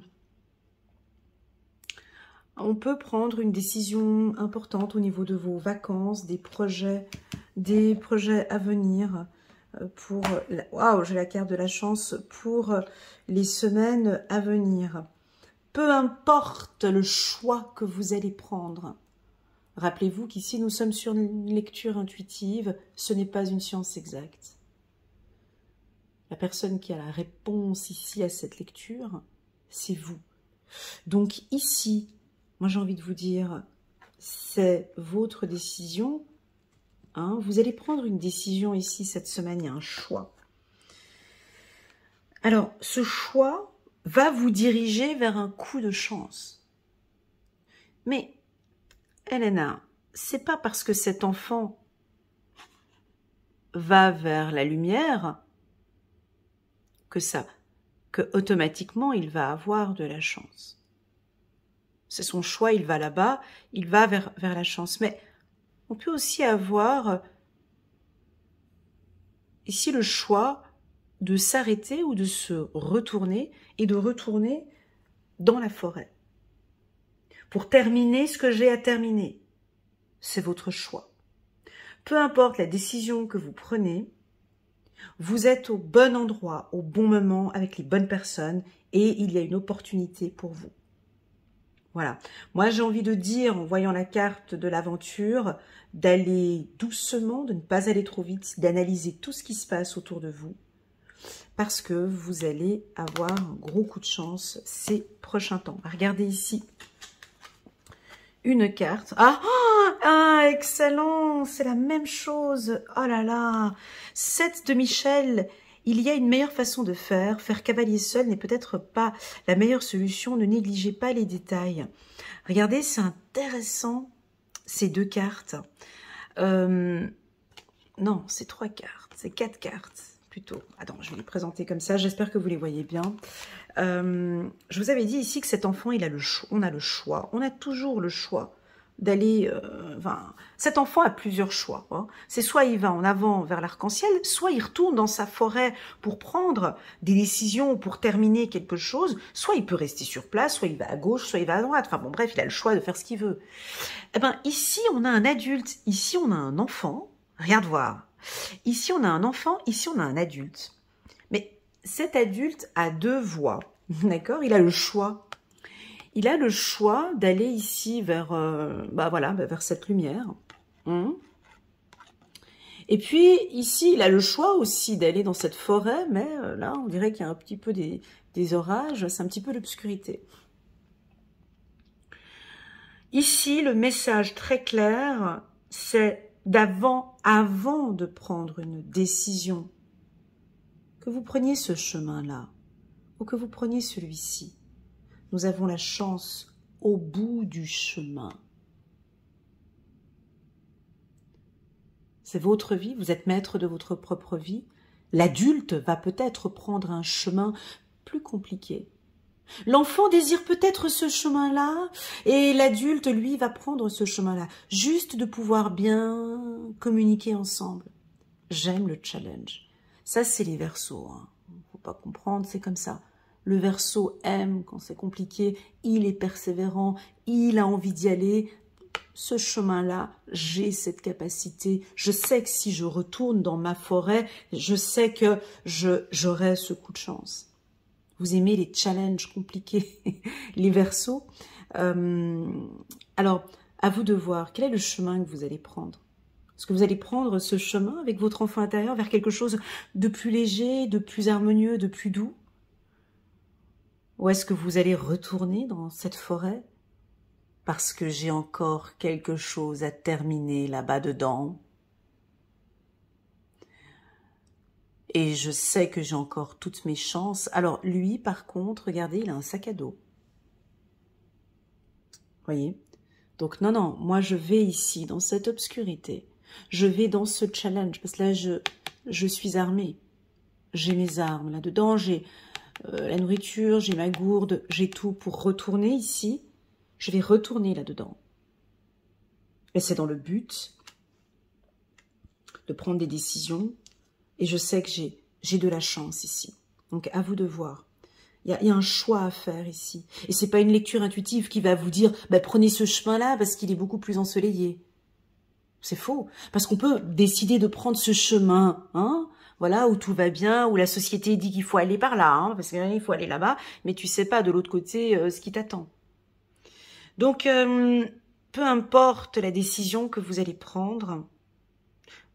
On peut prendre une décision importante au niveau de vos vacances, des projets à venir pour... Waouh, j'ai la carte de la chance pour les semaines à venir. Peu importe le choix que vous allez prendre. Rappelez-vous qu'ici, nous sommes sur une lecture intuitive, ce n'est pas une science exacte. La personne qui a la réponse ici à cette lecture, c'est vous. Donc ici, moi j'ai envie de vous dire, c'est votre décision. Hein. Vous allez prendre une décision ici cette semaine, il y a un choix. Alors, ce choix va vous diriger vers un coup de chance. Mais, Elena, c'est pas parce que cet enfant va vers la lumière que automatiquement il va avoir de la chance. C'est son choix, il va là-bas, il va vers la chance. Mais on peut aussi avoir ici le choix de s'arrêter ou de se retourner et de retourner dans la forêt. Pour terminer ce que j'ai à terminer. C'est votre choix. Peu importe la décision que vous prenez, vous êtes au bon endroit, au bon moment, avec les bonnes personnes et il y a une opportunité pour vous. Voilà. Moi, j'ai envie de dire, en voyant la carte de l'aventure, d'aller doucement, de ne pas aller trop vite, d'analyser tout ce qui se passe autour de vous parce que vous allez avoir un gros coup de chance ces prochains temps. Regardez ici. Une carte. Ah, excellent, c'est la même chose. Oh là là, 7 de Michel. Il y a une meilleure façon de faire. Faire cavalier seul n'est peut-être pas la meilleure solution. Ne négligez pas les détails. Regardez, c'est intéressant, ces deux cartes. Non, c'est 3 cartes. C'est 4 cartes, plutôt. Attends, je vais les présenter comme ça. J'espère que vous les voyez bien. Je vous avais dit ici que cet enfant, il a le choix. On a le choix. On a toujours le choix d'aller... cet enfant a plusieurs choix. Hein. C'est soit il va en avant vers l'arc-en-ciel, soit il retourne dans sa forêt pour prendre des décisions, pour terminer quelque chose, soit il peut rester sur place, soit il va à gauche, soit il va à droite. Enfin bon, bref, il a le choix de faire ce qu'il veut. Eh ben, ici, on a un adulte, ici, on a un enfant. Regarde voir. Ici, on a un enfant, ici, on a un adulte. Mais cet adulte a 2 voies, d'accord? Il a le choix. Il a le choix d'aller ici vers, vers cette lumière. Et puis, ici, il a le choix aussi d'aller dans cette forêt, mais là, on dirait qu'il y a un petit peu des orages, c'est un petit peu l'obscurité. Ici, le message très clair, c'est avant de prendre une décision, que vous preniez ce chemin-là, ou que vous preniez celui-ci. Nous avons la chance au bout du chemin. C'est votre vie, vous êtes maître de votre propre vie. L'adulte va peut-être prendre un chemin plus compliqué. L'enfant désire peut-être ce chemin-là et l'adulte, lui, va prendre ce chemin-là. Juste de pouvoir bien communiquer ensemble. J'aime le challenge. Ça, c'est les Verseaux. Hein. Faut pas comprendre, c'est comme ça. Le Verseau aime quand c'est compliqué, il est persévérant, il a envie d'y aller. Ce chemin-là, j'ai cette capacité. Je sais que si je retourne dans ma forêt, je sais que j'aurai ce coup de chance. Vous aimez les challenges compliqués, les Verseaux. Alors, à vous de voir, quel est le chemin que vous allez prendre? Est-ce que vous allez prendre ce chemin avec votre enfant intérieur vers quelque chose de plus léger, de plus harmonieux, de plus doux? Ou est-ce que vous allez retourner dans cette forêt parce que j'ai encore quelque chose à terminer là-bas dedans? Et je sais que j'ai encore toutes mes chances. Alors lui, par contre, regardez, il a un sac à dos. Voyez? Donc non, non, moi je vais ici, dans cette obscurité. Je vais dans ce challenge, parce que là, je suis armée. J'ai mes armes là-dedans, j'ai la nourriture, j'ai ma gourde, j'ai tout pour retourner ici. Je vais retourner là-dedans. Et c'est dans le but de prendre des décisions. Et je sais que j'ai de la chance ici. Donc à vous de voir. Il y a un choix à faire ici. Et c'est pas une lecture intuitive qui va vous dire bah, prenez ce chemin-là parce qu'il est beaucoup plus ensoleillé. C'est faux. Parce qu'on peut décider de prendre ce chemin, hein, voilà, où tout va bien, où la société dit qu'il faut aller par là, hein, parce qu'il faut aller là-bas, mais tu sais pas de l'autre côté ce qui t'attend. Donc, peu importe la décision que vous allez prendre,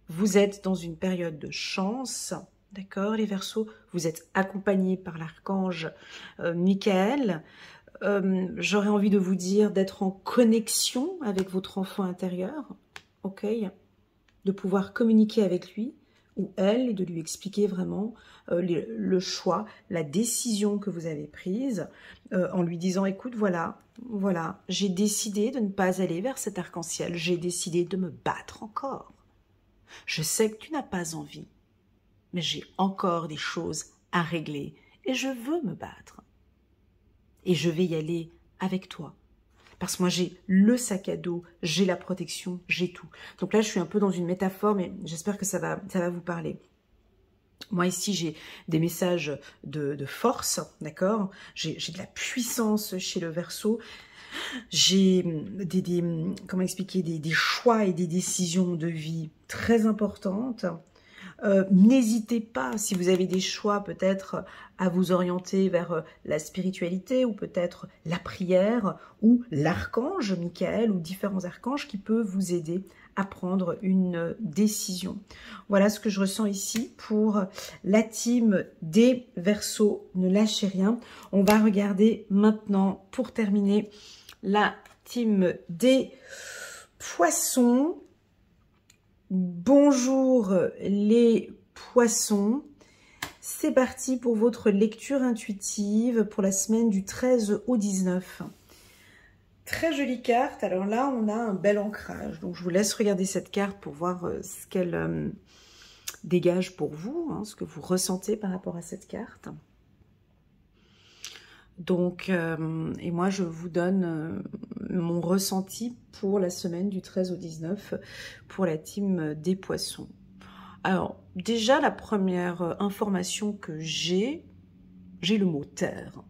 vous êtes dans une période de chance, d'accord, les Verseaux, vous êtes accompagnés par l'archange Michael. J'aurais envie de vous dire d'être en connexion avec votre enfant intérieur, ok, de pouvoir communiquer avec lui ou elle et de lui expliquer vraiment le choix, la décision que vous avez prise en lui disant écoute voilà, j'ai décidé de ne pas aller vers cet arc-en-ciel, j'ai décidé de me battre encore. Je sais que tu n'as pas envie, mais j'ai encore des choses à régler et je veux me battre. Et je vais y aller avec toi. Parce que moi, j'ai le sac à dos, j'ai la protection, j'ai tout. Donc là, je suis un peu dans une métaphore, mais j'espère que ça va vous parler. Moi, ici, j'ai des messages de force, d'accord? J'ai de la puissance chez le Verseau. J'ai comment expliquer, des choix et des décisions de vie très importantes. N'hésitez pas, si vous avez des choix, peut-être à vous orienter vers la spiritualité ou peut-être la prière ou l'archange Michael ou différents archanges qui peuvent vous aider à prendre une décision. Voilà ce que je ressens ici pour la team des Verseaux. Ne lâchez rien. On va regarder maintenant, pour terminer, la team des Poissons. Bonjour les poissons, c'est parti pour votre lecture intuitive pour la semaine du 13 au 19. Très jolie carte, alors là on a un bel ancrage, donc je vous laisse regarder cette carte pour voir ce qu'elle dégage pour vous, hein, ce que vous ressentez par rapport à cette carte. Donc, et moi je vous donne mon ressenti pour la semaine du 13 au 19 pour la team des Poissons. Alors, déjà la première information que j'ai le mot terre,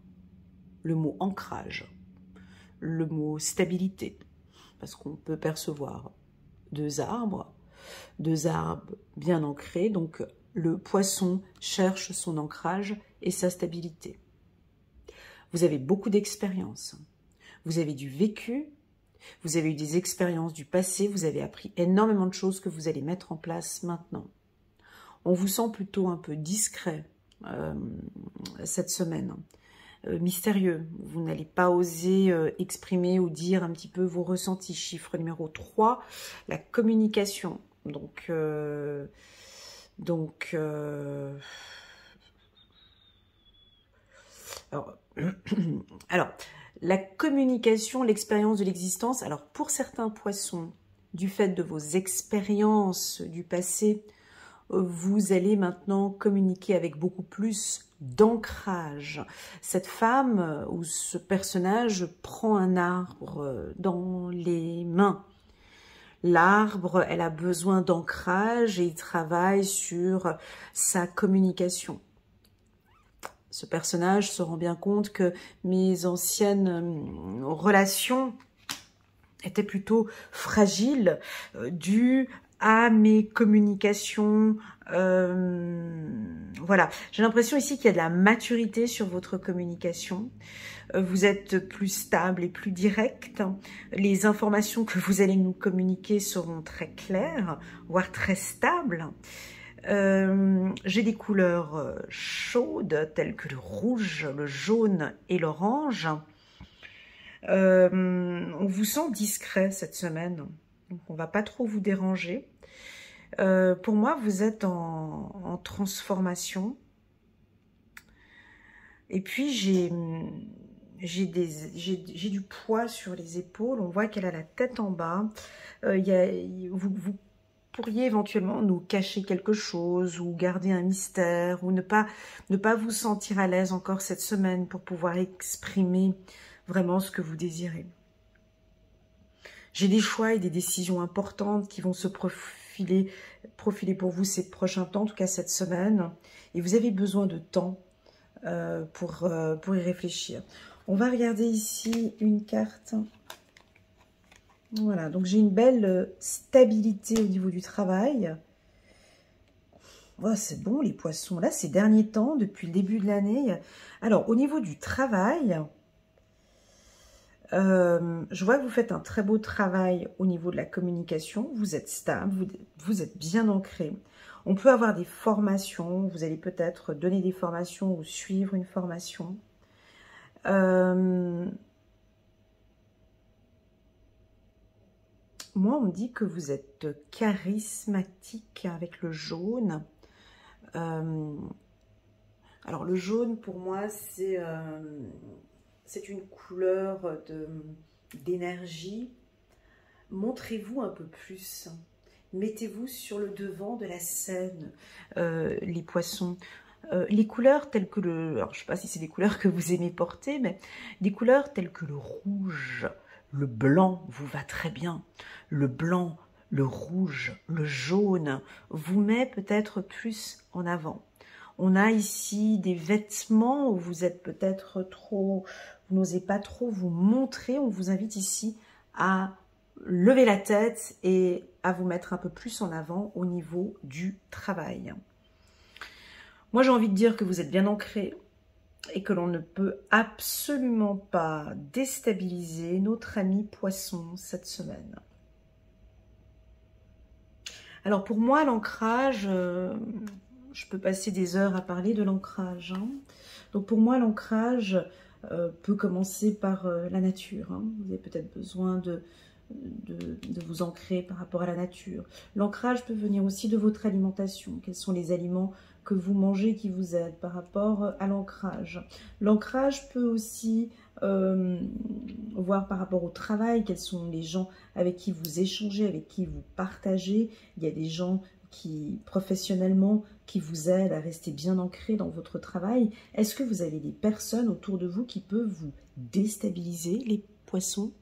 le mot ancrage, le mot stabilité, parce qu'on peut percevoir deux arbres bien ancrés, donc le poisson cherche son ancrage et sa stabilité. Vous avez beaucoup d'expérience, vous avez du vécu, vous avez eu des expériences du passé, vous avez appris énormément de choses que vous allez mettre en place maintenant. On vous sent plutôt un peu discret cette semaine, mystérieux. Vous n'allez pas oser exprimer ou dire un petit peu vos ressentis. Chiffre numéro 3, la communication. Alors, la communication, l'expérience de l'existence. Alors, pour certains poissons, du fait de vos expériences du passé, vous allez maintenant communiquer avec beaucoup plus d'ancrage. Cette femme ou ce personnage prend un arbre dans les mains. L'arbre, elle a besoin d'ancrage et il travaille sur sa communication. Ce personnage se rend bien compte que mes anciennes relations étaient plutôt fragiles, dues à mes communications. Voilà, j'ai l'impression ici qu'il y a de la maturité sur votre communication. Vous êtes plus stable et plus direct. Les informations que vous allez nous communiquer seront très claires, voire très stables. J'ai des couleurs chaudes telles que le rouge, le jaune et l'orange. On vous sent discret cette semaine, donc on va pas trop vous déranger. Pour moi, vous êtes en transformation. Et puis j'ai du poids sur les épaules. On voit qu'elle a la tête en bas. Vous pourriez éventuellement nous cacher quelque chose ou garder un mystère ou ne pas vous sentir à l'aise encore cette semaine pour pouvoir exprimer vraiment ce que vous désirez. J'ai des choix et des décisions importantes qui vont se profiler pour vous ces prochains temps, en tout cas cette semaine. Et vous avez besoin de temps pour y réfléchir. On va regarder ici une carte. Voilà, donc j'ai une belle stabilité au niveau du travail. Oh, c'est bon les poissons. Là, ces derniers temps, depuis le début de l'année. Alors, au niveau du travail, je vois que vous faites un très beau travail au niveau de la communication. Vous êtes stable, vous êtes bien ancré. On peut avoir des formations. Vous allez peut-être donner des formations ou suivre une formation. Moi, on me dit que vous êtes charismatique avec le jaune. Alors, le jaune, pour moi, c'est une couleur d'énergie. Montrez-vous un peu plus. Mettez-vous sur le devant de la scène, les poissons. Les couleurs telles que alors, je ne sais pas si c'est des couleurs que vous aimez porter, mais des couleurs telles que le rouge, le blanc vous va très bien. Le blanc, le rouge, le jaune vous met peut-être plus en avant. On a ici des vêtements où vous êtes peut-être trop, vous n'osez pas trop vous montrer. On vous invite ici à lever la tête et à vous mettre un peu plus en avant au niveau du travail. Moi, j'ai envie de dire que vous êtes bien ancré et que l'on ne peut absolument pas déstabiliser notre ami poisson cette semaine. Alors pour moi, l'ancrage, je peux passer des heures à parler de l'ancrage. Donc pour moi, l'ancrage peut commencer par la nature. Vous avez peut-être besoin de vous ancrer par rapport à la nature. L'ancrage peut venir aussi de votre alimentation. Quels sont les aliments que vous mangez qui vous aident par rapport à l'ancrage. L'ancrage peut aussi voir par rapport au travail, quels sont les gens avec qui vous échangez, avec qui vous partagez. Il y a des gens qui, professionnellement, qui vous aident à rester bien ancré dans votre travail. Est-ce que vous avez des personnes autour de vous qui peuvent vous déstabiliser, les poissons?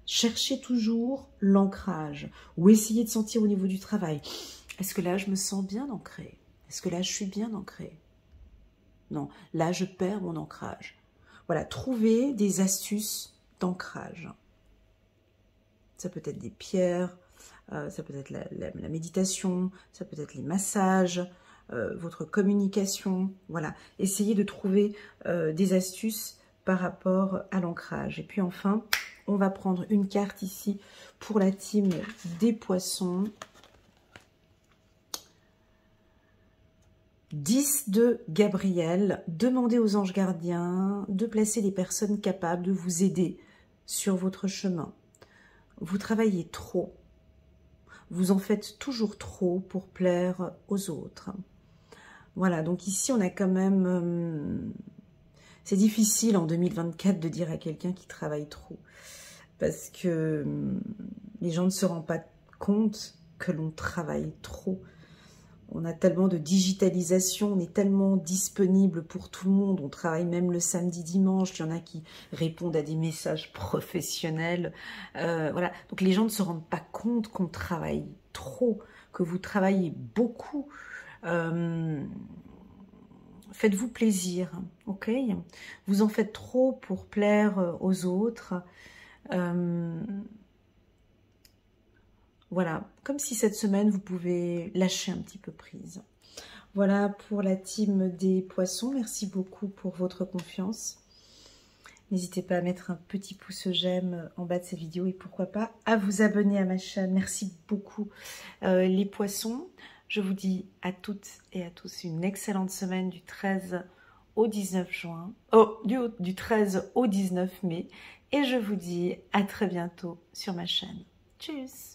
Cherchez toujours l'ancrage ou essayez de sentir au niveau du travail. Est-ce que là, je me sens bien ancré? Est-ce que là, je suis bien ancré? Non, là, je perds mon ancrage. Voilà, trouvez des astuces d'ancrage. Ça peut être des pierres, ça peut être la méditation, ça peut être les massages, votre communication. Voilà, essayez de trouver des astuces par rapport à l'ancrage. Et puis enfin, on va prendre une carte ici pour la team des poissons. 10 de Gabriel, demandez aux anges gardiens de placer des personnes capables de vous aider sur votre chemin. Vous travaillez trop, vous en faites toujours trop pour plaire aux autres. Voilà, donc ici on a quand même... c'est difficile en 2024 de dire à quelqu'un qui travaille trop, parce que les gens ne se rendent pas compte que l'on travaille trop. On a tellement de digitalisation, on est tellement disponible pour tout le monde. On travaille même le samedi, dimanche. Il y en a qui répondent à des messages professionnels. Voilà. Donc les gens ne se rendent pas compte qu'on travaille trop, que vous travaillez beaucoup. faites-vous plaisir, ok? Vous en faites trop pour plaire aux autres. Voilà, comme si cette semaine, vous pouvez lâcher un petit peu prise. Voilà pour la team des poissons. Merci beaucoup pour votre confiance. N'hésitez pas à mettre un petit pouce j'aime en bas de cette vidéo et pourquoi pas à vous abonner à ma chaîne. Merci beaucoup les poissons. Je vous dis à toutes et à tous une excellente semaine du 13 au 19 juin. Oh, du 13 au 19 mai. Et je vous dis à très bientôt sur ma chaîne. Tchuss!